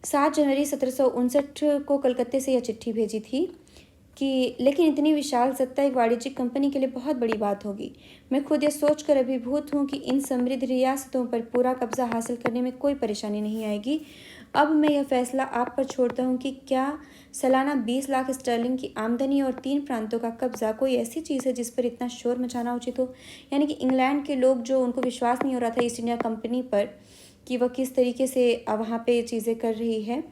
7 जनवरी 1759 को कलकत्ते से यह चिट्ठी भेजी थी कि लेकिन इतनी विशाल सत्ता एक वाणिज्यिक कंपनी के लिए बहुत बड़ी बात होगी। मैं खुद यह सोचकर अभिभूत हूँ कि इन समृद्ध रियासतों पर पूरा कब्जा हासिल करने में कोई परेशानी नहीं आएगी। अब मैं यह फैसला आप पर छोड़ता हूँ कि क्या सालाना 20 लाख स्टर्लिंग की आमदनी और 3 प्रांतों का कब्जा कोई ऐसी चीज़ है जिस पर इतना शोर मचाना उचित हो। यानी कि इंग्लैंड के लोग जो उनको विश्वास नहीं हो रहा था ईस्ट इंडिया कंपनी पर कि वह किस तरीके से वहाँ पे चीज़ें कर रही है,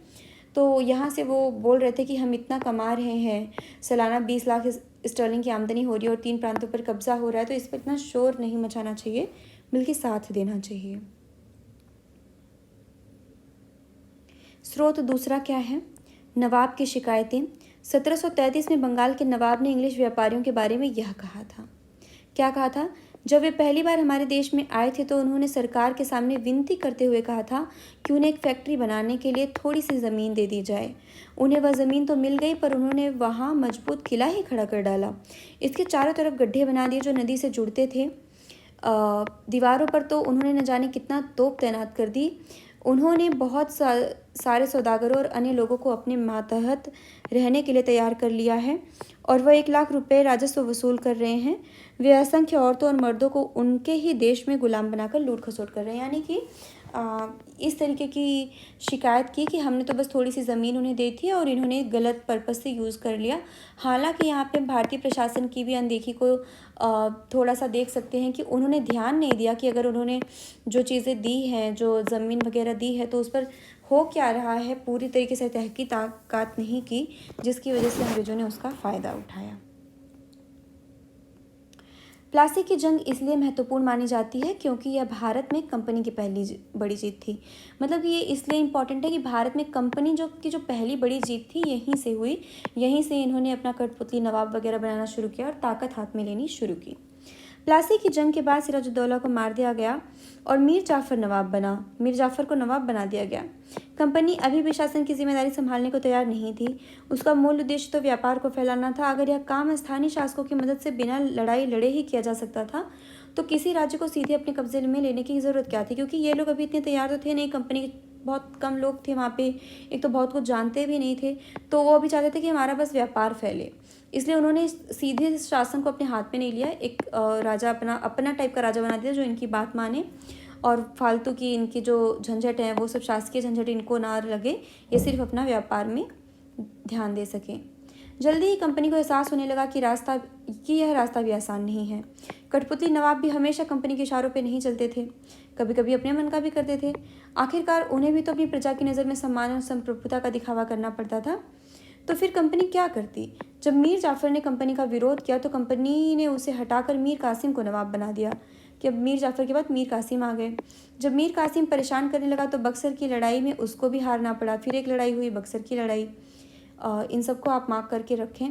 तो यहाँ से वो बोल रहे थे कि हम इतना कमा रहे हैं, सालाना 20 लाख स्टर्लिंग की आमदनी हो रही है और 3 प्रांतों पर कब्जा हो रहा है, तो इस पर इतना शोर नहीं मचाना चाहिए, बल्कि साथ देना चाहिए। स्रोत दूसरा क्या है, नवाब की शिकायतें। 1733 में बंगाल के नवाब ने इंग्लिश व्यापारियों के बारे में यह कहा था, क्या कहा था, जब वे पहली बार हमारे देश में आए थे तो उन्होंने सरकार के सामने विनती करते हुए कहा था कि उन्हें एक फैक्ट्री बनाने के लिए थोड़ी सी ज़मीन दे दी जाए। उन्हें वह ज़मीन तो मिल गई, पर उन्होंने वहाँ मजबूत किला ही खड़ा कर डाला। इसके चारों तरफ गड्ढे बना दिए जो नदी से जुड़ते थे। दीवारों पर तो उन्होंने न जाने कितना तोप तैनात कर दी। उन्होंने बहुत सारे सौदागरों और अन्य लोगों को अपने मातहत रहने के लिए तैयार कर लिया है, और वह 1 लाख रुपए राजस्व वसूल कर रहे हैं। वे असंख्य औरतों और मर्दों को उनके ही देश में गुलाम बनाकर लूट खसोट कर रहे हैं। यानी कि इस तरीके की शिकायत की कि हमने तो बस थोड़ी सी ज़मीन उन्हें दी थी और इन्होंने गलत पर्पस से यूज़ कर लिया। हालांकि यहाँ पे भारतीय प्रशासन की भी अनदेखी को थोड़ा सा देख सकते हैं कि उन्होंने ध्यान नहीं दिया कि अगर उन्होंने जो चीज़ें दी हैं, जो ज़मीन वगैरह दी है, तो उस पर हो क्या रहा है पूरी तरीके से तहकीकात नहीं की, जिसकी वजह से अंग्रेज़ों ने उसका फ़ायदा उठाया। प्लासी की जंग इसलिए महत्वपूर्ण मानी जाती है क्योंकि यह भारत में कंपनी की पहली बड़ी जीत थी। मतलब ये इसलिए इम्पॉर्टेंट है कि भारत में कंपनी जो पहली बड़ी जीत थी यहीं से हुई, यहीं से इन्होंने अपना कठपुतली नवाब वगैरह बनाना शुरू किया और ताकत हाथ में लेनी शुरू की। प्लासी की जंग के बाद सिराजुद्दौला को मार दिया गया और मीर जाफर को नवाब बना दिया गया। कंपनी अभी भी शासन की जिम्मेदारी संभालने को तैयार नहीं थी। उसका मूल उद्देश्य तो व्यापार को फैलाना था। अगर यह काम स्थानीय शासकों की मदद से बिना लड़ाई लड़े ही किया जा सकता था तो किसी राज्य को सीधे अपने कब्जे में लेने की ज़रूरत क्या थी, क्योंकि ये लोग अभी इतने तैयार तो थे नहीं कंपनी बहुत कम लोग थे वहाँ पे, एक तो बहुत कुछ जानते भी नहीं थे, तो वो भी चाहते थे कि हमारा बस व्यापार फैले। इसलिए उन्होंने सीधे शासन को अपने हाथ में नहीं लिया, एक राजा अपना अपना टाइप का राजा बना दिया जो इनकी बात माने और फालतू की इनकी जो झंझट है वो सब शासकीय झंझट इनको ना लगे, ये सिर्फ अपना व्यापार में ध्यान दे सकें। जल्दी ही कंपनी को एहसास होने लगा कि यह रास्ता भी आसान नहीं है। कठपुतली नवाब भी हमेशा कंपनी के इशारों पे नहीं चलते थे, कभी कभी अपने मन का भी करते थे। आखिरकार उन्हें भी तो अपनी प्रजा की नज़र में सम्मान और संप्रभुता का दिखावा करना पड़ता था। तो फिर कंपनी क्या करती? जब मीर जाफ़र ने कंपनी का विरोध किया तो कंपनी ने उसे हटाकर मीर कासिम को नवाब बना दिया कि अब मीर जाफ़र के बाद मीर कासिम आ गए। जब मीर कासिम परेशान करने लगा तो बक्सर की लड़ाई में उसको भी हारना पड़ा। फिर एक लड़ाई हुई, बक्सर की लड़ाई। इन सबको आप मार्क करके रखें।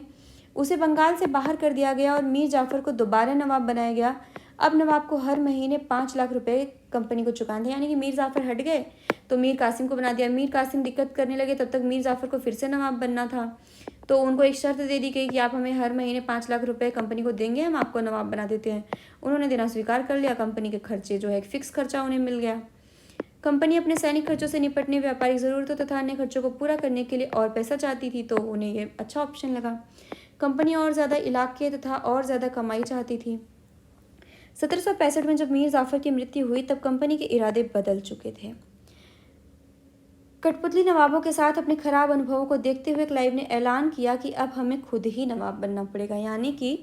उसे बंगाल से बाहर कर दिया गया और मीर जाफ़र को दोबारा नवाब बनाया गया। अब नवाब को हर महीने 5 लाख रुपए कंपनी को चुकाने थे, यानी कि मीर जाफ़र हट गए तो मीर कासिम को बना दिया। मीर कासिम दिक्कत करने लगे, तब तक मीर जाफ़र को फिर से नवाब बनना था, तो उनको एक शर्त दे दी गई कि आप हमें हर महीने 5 लाख रुपए कंपनी को देंगे, हम आपको नवाब बना देते हैं। उन्होंने देना स्वीकार कर लिया। कंपनी के खर्चे जो है एक फिक्स खर्चा उन्हें मिल गया। कंपनी अपने सैनिक खर्चों से निपटने, व्यापारिक ज़रूरतों तथा अन्य खर्चों को पूरा करने के लिए और पैसा चाहती थी, तो उन्हें यह अच्छा ऑप्शन लगा। कंपनी और ज़्यादा इलाके तथा और ज़्यादा कमाई चाहती थी। 1765 में जब मीर जाफ़र की मृत्यु हुई तब कंपनी के इरादे बदल चुके थे। कठपुतली नवाबों के साथ अपने खराब अनुभवों को देखते हुए क्लाइव ने ऐलान किया कि अब हमें खुद ही नवाब बनना पड़ेगा। यानी कि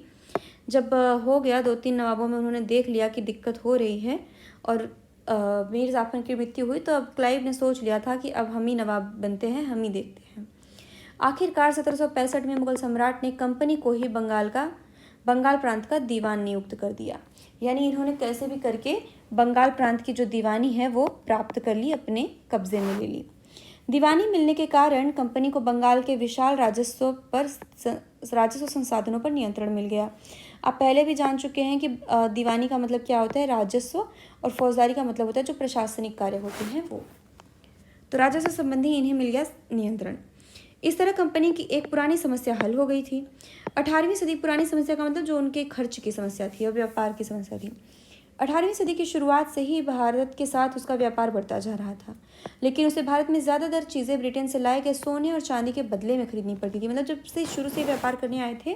जब हो गया 2-3 नवाबों में उन्होंने देख लिया कि दिक्कत हो रही है और मीर जाफ़र की मृत्यु हुई, तो अब क्लाइव ने सोच लिया था कि अब हम ही नवाब बनते हैं, हम ही देखते हैं। आखिरकार 1765 में मुगल सम्राट ने कंपनी को ही बंगाल प्रांत का दीवान नियुक्त कर दिया। यानी इन्होंने कैसे भी करके बंगाल प्रांत की जो दीवानी है वो प्राप्त कर ली, अपने कब्जे में ले ली। दीवानी मिलने के कारण कंपनी को बंगाल के विशाल राजस्व संसाधनों पर नियंत्रण मिल गया। आप पहले भी जान चुके हैं कि दीवानी का मतलब क्या होता है, राजस्व, और फौजदारी का मतलब होता है जो प्रशासनिक कार्य होते हैं वो। तो राजस्व संबंधी इन्हें मिल गया नियंत्रण। इस तरह कंपनी की एक पुरानी समस्या हल हो गई थी। 18वीं सदी, पुरानी समस्या का मतलब जो उनके खर्च की समस्या थी और व्यापार की समस्या थी। 18वीं सदी की शुरुआत से ही भारत के साथ उसका व्यापार बढ़ता जा रहा था, लेकिन उसे भारत में ज़्यादातर चीज़ें ब्रिटेन से लाए गए सोने और चांदी के बदले में खरीदनी पड़ती थी। मतलब जब से शुरू से व्यापार करने आए थे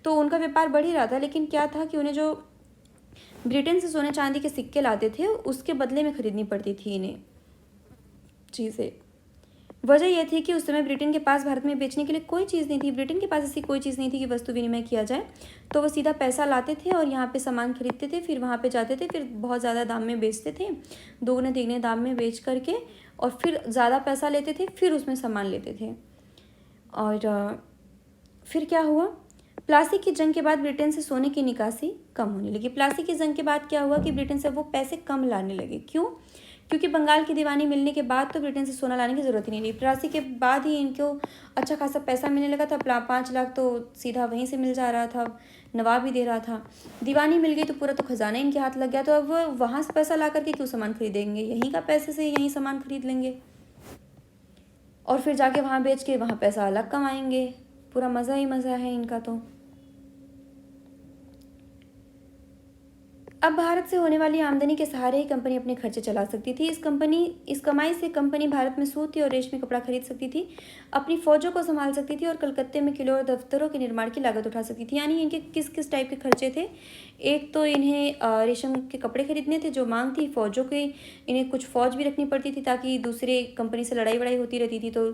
तो उनका व्यापार बढ़ ही रहा था, लेकिन क्या था कि उन्हें जो ब्रिटेन से सोने चांदी के सिक्के लाते थे उसके बदले में खरीदनी पड़ती थी इन्हें चीज़ें। वजह यह थी कि उस समय ब्रिटेन के पास भारत में बेचने के लिए कोई चीज़ नहीं थी। ब्रिटेन के पास ऐसी कोई चीज़ नहीं थी कि वस्तु विनिमय किया जाए, तो वो सीधा पैसा लाते थे और यहाँ पे सामान खरीदते थे, फिर वहाँ पे जाते थे, फिर बहुत ज़्यादा दाम में बेचते थे, दोगुने तिगने दाम में बेच करके, और फिर ज़्यादा पैसा लेते थे, फिर उसमें सामान लेते थे। और फिर क्या हुआ, प्लासी की जंग के बाद ब्रिटेन से सोने की निकासी कम होने लगी। प्लासी की जंग के बाद क्या हुआ कि ब्रिटेन से वो पैसे कम लाने लगे। क्यों? क्योंकि बंगाल की दीवानी मिलने के बाद तो ब्रिटेन से सोना लाने की ज़रूरत ही नहीं रही। प्लासी के बाद ही इनको अच्छा खासा पैसा मिलने लगा था। 5 लाख तो सीधा वहीं से मिल जा रहा था, नवाब ही दे रहा था। दीवानी मिल गई तो पूरा तो खजाना इनके हाथ लग गया, तो अब वो वहाँ से पैसा ला करके क्यों सामान खरीदेंगे, यहीं का पैसे से यहीं सामान खरीद लेंगे और फिर जाके वहाँ बेच के वहाँ पैसा अलग कमाएंगे। पूरा मज़ा ही मज़ा है इनका। तो अब भारत से होने वाली आमदनी के सहारे ही कंपनी अपने खर्चे चला सकती थी। इस कमाई से कंपनी भारत में सूती और रेशमी कपड़ा खरीद सकती थी, अपनी फौजों को संभाल सकती थी और कलकत्ते में किलों और दफ्तरों के निर्माण की लागत उठा सकती थी। यानी इनके किस किस टाइप के खर्चे थे, एक तो इन्हें रेशम के कपड़े खरीदने थे, जो मांग थी फौजों की, इन्हें कुछ फौज भी रखनी पड़ती थी ताकि दूसरे कंपनी से लड़ाई वड़ाई होती रहती थी तो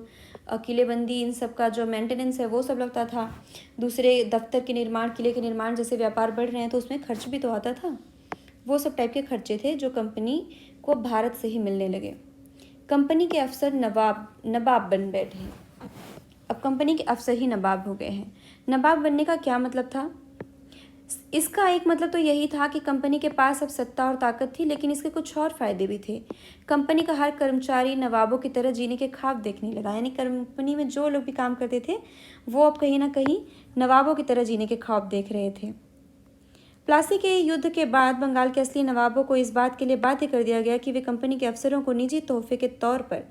किलेबंदी इन सब का जो मेंटेनेंस है वो सब लगता था। दूसरे दफ्तर के निर्माण, किले के निर्माण, जैसे व्यापार बढ़ रहे हैं तो उसमें खर्च भी तो आता था। वो सब टाइप के खर्चे थे जो कंपनी को भारत से ही मिलने लगे। कंपनी के अफसर नवाब बन बैठे। अब कंपनी के अफसर ही नवाब हो गए हैं। नवाब बनने का क्या मतलब था? इसका एक मतलब तो यही था कि कंपनी के पास अब सत्ता और ताकत थी, लेकिन इसके कुछ और फायदे भी थे। कंपनी का हर कर्मचारी नवाबों की तरह जीने के ख्वाब देखने लगा। यानी कंपनी में जो लोग भी काम करते थे वो अब कहीं ना कहीं नवाबों की तरह जीने के ख्वाब देख रहे थे। प्लासी के युद्ध के बाद बंगाल के असली नवाबों को इस बात के लिए बाध्य कर दिया गया कि वे कंपनी के अफसरों को निजी तोहफे के तौर पर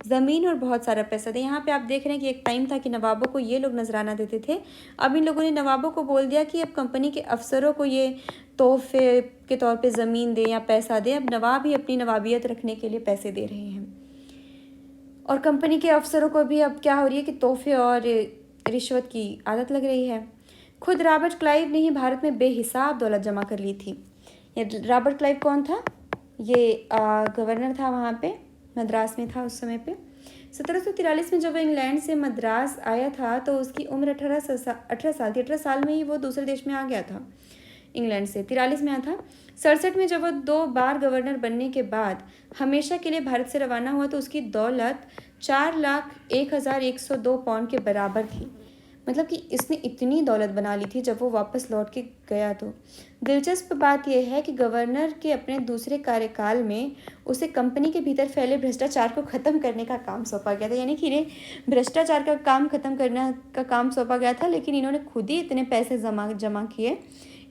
ज़मीन और बहुत सारा पैसा दें। यहाँ पे आप देख रहे हैं कि एक टाइम था कि नवाबों को ये लोग नजराना देते थे, अब इन लोगों ने नवाबों को बोल दिया कि अब कंपनी के अफसरों को ये तोहफे के तौर पर ज़मीन दें या पैसा दें। अब नवाब ही अपनी नवाबियत रखने के लिए पैसे दे रहे हैं। और कंपनी के अफसरों को भी अब क्या हो रही है कि तोहफे और रिश्वत की आदत लग रही है। खुद रॉबर्ट क्लाइव ने ही भारत में बेहिसाब दौलत जमा कर ली थी। ये रॉबर्ट क्लाइव कौन था? ये गवर्नर था वहाँ पे, मद्रास में था उस समय पे। 1743 में जब वो इंग्लैंड से मद्रास आया था तो उसकी उम्र 18 साल थी। 18 साल में ही वो दूसरे देश में आ गया था, इंग्लैंड से 43 में आया था। 67 में जब वो 2 बार गवर्नर बनने के बाद हमेशा के लिए भारत से रवाना हुआ तो उसकी दौलत 4,01,102 पाउंड के बराबर थी। मतलब कि इसने इतनी दौलत बना ली थी जब वो वापस लौट के गया। तो दिलचस्प बात यह है कि गवर्नर के अपने दूसरे कार्यकाल में उसे कंपनी के भीतर फैले भ्रष्टाचार को ख़त्म करने का काम सौंपा गया था। यानी कि इन्हें भ्रष्टाचार का काम ख़त्म करने का काम सौंपा गया था, लेकिन इन्होंने खुद ही इतने पैसे जमा किए,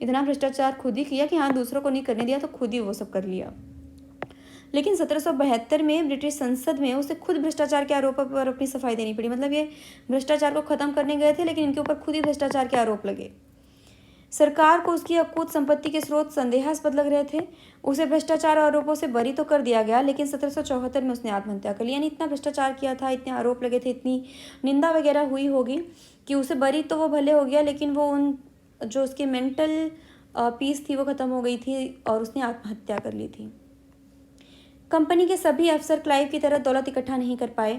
इतना भ्रष्टाचार खुद ही किया कि हाँ, दूसरों को नहीं करने दिया तो खुद ही वो सब कर लिया। लेकिन 1772 में ब्रिटिश संसद में उसे खुद भ्रष्टाचार के आरोपों पर अपनी सफाई देनी पड़ी। मतलब ये भ्रष्टाचार को खत्म करने गए थे, लेकिन इनके ऊपर खुद ही भ्रष्टाचार के आरोप लगे। सरकार को उसकी अकूत संपत्ति के स्रोत संदेहास्पद लग रहे थे। उसे भ्रष्टाचार आरोपों से बरी तो कर दिया गया, लेकिन 1774 में उसने आत्महत्या कर ली। यानी इतना भ्रष्टाचार किया था, इतने आरोप लगे थे, इतनी निंदा वगैरह हुई होगी कि उसे बरी तो वो भले हो गया, लेकिन वो उन जो उसकी मेंटल पीस थी वो ख़त्म हो गई थी और उसने आत्महत्या कर ली थी। कंपनी के सभी अफसर क्लाइव की तरह दौलत इकट्ठा नहीं कर पाए।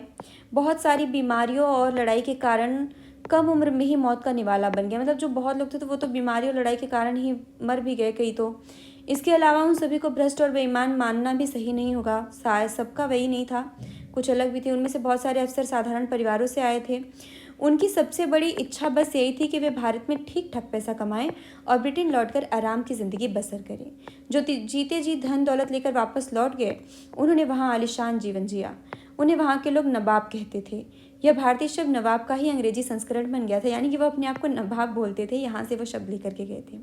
बहुत सारी बीमारियों और लड़ाई के कारण कम उम्र में ही मौत का निवाला बन गया। मतलब जो बहुत लोग थे तो वो तो बीमारी और लड़ाई के कारण ही मर भी गए कई तो। इसके अलावा उन सभी को भ्रष्ट और बेईमान मानना भी सही नहीं होगा। शायद सबका वही नहीं था, कुछ अलग भी थे। उनमें से बहुत सारे अफसर साधारण परिवारों से आए थे। उनकी सबसे बड़ी इच्छा बस यही थी कि वे भारत में ठीक ठाक पैसा कमाएं और ब्रिटेन लौटकर आराम की ज़िंदगी बसर करें। जो जीते जी धन दौलत लेकर वापस लौट गए, उन्होंने वहाँ आलीशान जीवन जिया। उन्हें वहाँ के लोग नवाब कहते थे। यह भारतीय शब्द नवाब का ही अंग्रेजी संस्करण बन गया था, यानी कि वो अपने आप को नवाब बोलते थे, यहाँ से वो शब्द लेकर के गए थे।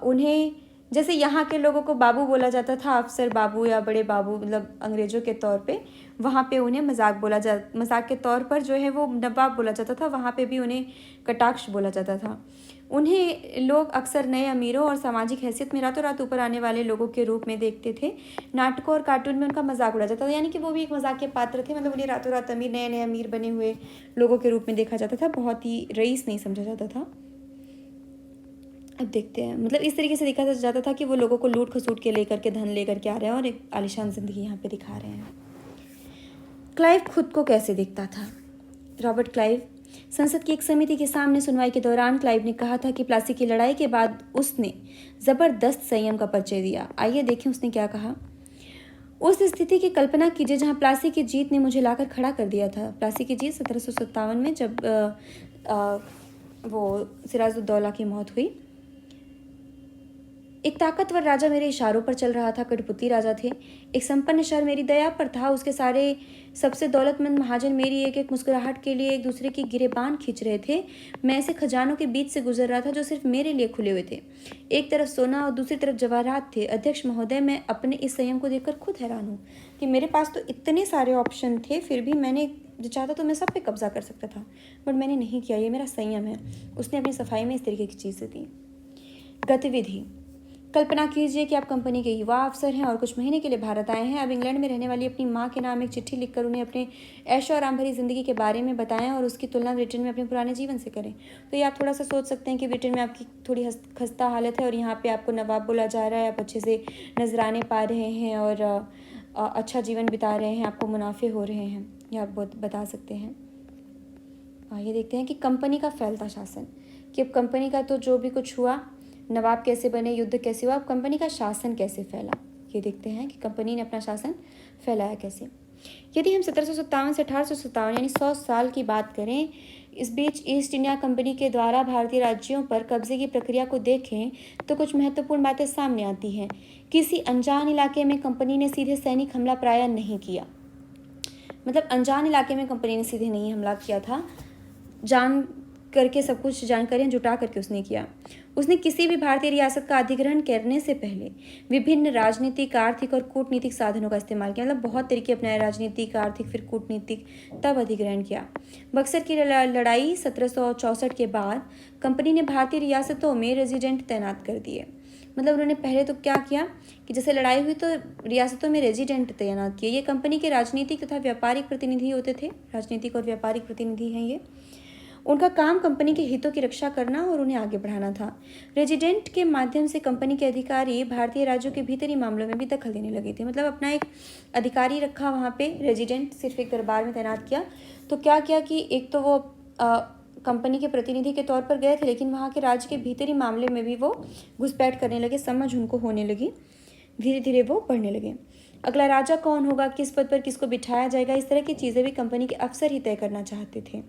उन्हें जैसे यहाँ के लोगों को बाबू बोला जाता था, अफसर बाबू या बड़े बाबू, मतलब अंग्रेज़ों के तौर पे, वहाँ पे उन्हें मजाक के तौर पर जो है वो नवाब बोला जाता था। वहाँ पे भी उन्हें कटाक्ष बोला जाता था। उन्हें लोग अक्सर नए अमीरों और सामाजिक हैसियत में रातों रात ऊपर आने वाले लोगों के रूप में देखते थे। नाटकों और कार्टून में उनका मजाक उड़ाया जाता था, यानी कि वो भी एक मजाक के पात्र थे। मतलब उन्हें रातों रात नए नए अमीर बने हुए लोगों के रूप में देखा जाता था, बहुत ही रईस नहीं समझा जाता था। अब देखते हैं, मतलब इस तरीके से देखा जाता था कि वो लोगों को लूट खसूट के लेकर के धन लेकर के आ रहे हैं और एक आलीशान ज़िंदगी यहाँ पे दिखा रहे हैं। क्लाइव खुद को कैसे देखता था? रॉबर्ट क्लाइव संसद की एक समिति के सामने सुनवाई के दौरान क्लाइव ने कहा था कि प्लासी की लड़ाई के बाद उसने ज़बरदस्त संयम का परिचय दिया। आइए देखें उसने क्या कहा। उस स्थिति की कल्पना कीजिए जहां प्लासी की जीत ने मुझे लाकर खड़ा कर दिया था। प्लासी की जीत 1757 में जब वो सिराजुद्दौला की मौत हुई। एक ताकतवर राजा मेरे इशारों पर चल रहा था। कठपुतली राजा थे। एक संपन्न शहर मेरी दया पर था। उसके सारे सबसे दौलतमंद महाजन मेरी एक एक मुस्कुराहट के लिए एक दूसरे की गिरेबान खींच रहे थे। मैं ऐसे खजानों के बीच से गुजर रहा था जो सिर्फ मेरे लिए खुले हुए थे। एक तरफ सोना और दूसरी तरफ जवाहरात थे। अध्यक्ष महोदय, मैं अपने इस संयम को देखकर खुद हैरान हूँ कि मेरे पास तो इतने सारे ऑप्शन थे, फिर भी मैंने जो चाहता तो मैं सब पे कब्जा कर सकता था, बट मैंने नहीं किया। ये मेरा संयम है। उसने अपनी सफाई में इस तरीके की चीज़ें दी। गतिविधि। कल्पना कीजिए कि आप कंपनी के युवा अफसर हैं और कुछ महीने के लिए भारत आए हैं। अब इंग्लैंड में रहने वाली अपनी माँ के नाम एक चिट्ठी लिखकर उन्हें अपने ऐशो आराम भरी ज़िंदगी के बारे में बताएं और उसकी तुलना ब्रिटेन में अपने पुराने जीवन से करें। तो ये आप थोड़ा सा सोच सकते हैं कि ब्रिटेन में आपकी थोड़ी खस्ता हालत है और यहाँ पे आपको नवाब बोला जा रहा है, आप अच्छे से नजराने पा रहे हैं और अच्छा जीवन बिता रहे हैं, आपको मुनाफे हो रहे हैं, यह आप बहुत बता सकते हैं। ये देखते हैं कि कंपनी का फैलता शासन, कि अब कंपनी का तो जो भी कुछ हुआ, नवाब कैसे बने, युद्ध कैसे हुआ, अब कंपनी का शासन कैसे फैला, ये देखते हैं कि कंपनी ने अपना शासन फैलाया कैसे। यदि हम 1757 से 1857 यानी 100 साल की बात करें, इस बीच ईस्ट इंडिया कंपनी के द्वारा भारतीय राज्यों पर कब्जे की प्रक्रिया को देखें तो कुछ महत्वपूर्ण बातें सामने आती हैं। किसी अनजान इलाके में कंपनी ने सीधे सैनिक हमला प्रायः नहीं किया। मतलब अनजान इलाके में कंपनी ने सीधे नहीं हमला किया था, जान करके सब कुछ जानकारियां जुटा करके उसने किया। उसने किसी भी भारतीय रियासत का अधिग्रहण करने से पहले विभिन्न राजनीतिक, आर्थिक और कूटनीतिक साधनों का इस्तेमाल किया। मतलब बहुत तरीके अपनाए, राजनीतिक, आर्थिक, फिर कूटनीतिक, तब अधिग्रहण किया। बक्सर की लड़ाई 1764 के बाद कंपनी ने भारतीय रियासतों में रेजिडेंट तैनात कर दिए। मतलब उन्होंने पहले तो क्या किया कि जैसे लड़ाई हुई तो रियासतों में रेजिडेंट तैनात किए। ये कंपनी के राजनीतिक तथा व्यापारिक प्रतिनिधि होते थे, राजनीतिक और व्यापारिक प्रतिनिधि हैं ये। उनका काम कंपनी के हितों की रक्षा करना और उन्हें आगे बढ़ाना था। रेजिडेंट के माध्यम से कंपनी के अधिकारी भारतीय राज्यों के भीतरी मामलों में भी दखल देने लगे थे। मतलब अपना एक अधिकारी रखा वहाँ पे, रेजिडेंट सिर्फ एक दरबार में तैनात किया। तो क्या किया कि एक तो वो कंपनी के प्रतिनिधि के तौर पर गए थे, लेकिन वहाँ के राज्य के भीतरी मामले में भी वो घुसपैठ करने लगे, समझ उनको होने लगी, धीरे धीरे वो बढ़ने लगे। अगला राजा कौन होगा, किस पद पर किसको बिठाया जाएगा, इस तरह की चीज़ें भी कंपनी के अफसर ही तय करना चाहते थे।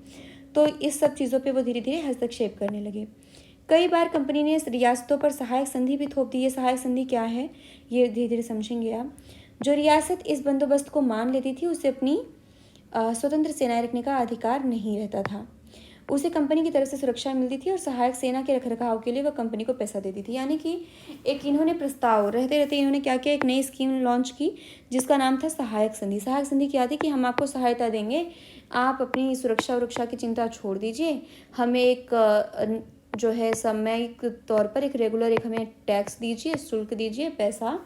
तो इस सब चीज़ों पे वो धीरे धीरे हस्तक्षेप करने लगे। कई बार कंपनी ने रियासतों पर सहायक संधि भी थोप दी। ये सहायक संधि क्या है ये धीरे धीरे समझेंगे आप। जो रियासत इस बंदोबस्त को मान लेती थी उसे अपनी स्वतंत्र सेनाएं रखने का अधिकार नहीं रहता था। उसे कंपनी की तरफ से सुरक्षा मिलती थी और सहायक सेना के रखरखाव के लिए वह कंपनी को पैसा देती थी। यानी कि एक इन्होंने प्रस्ताव रहते रहते इन्होंने क्या किया, एक नई स्कीम लॉन्च की जिसका नाम था सहायक संधि। सहायक संधि क्या थी कि हम आपको सहायता देंगे, आप अपनी सुरक्षा की चिंता छोड़ दीजिए, हमें एक जो है सामयिक तौर पर एक रेगुलर एक हमें टैक्स दीजिए, शुल्क दीजिए, पैसा,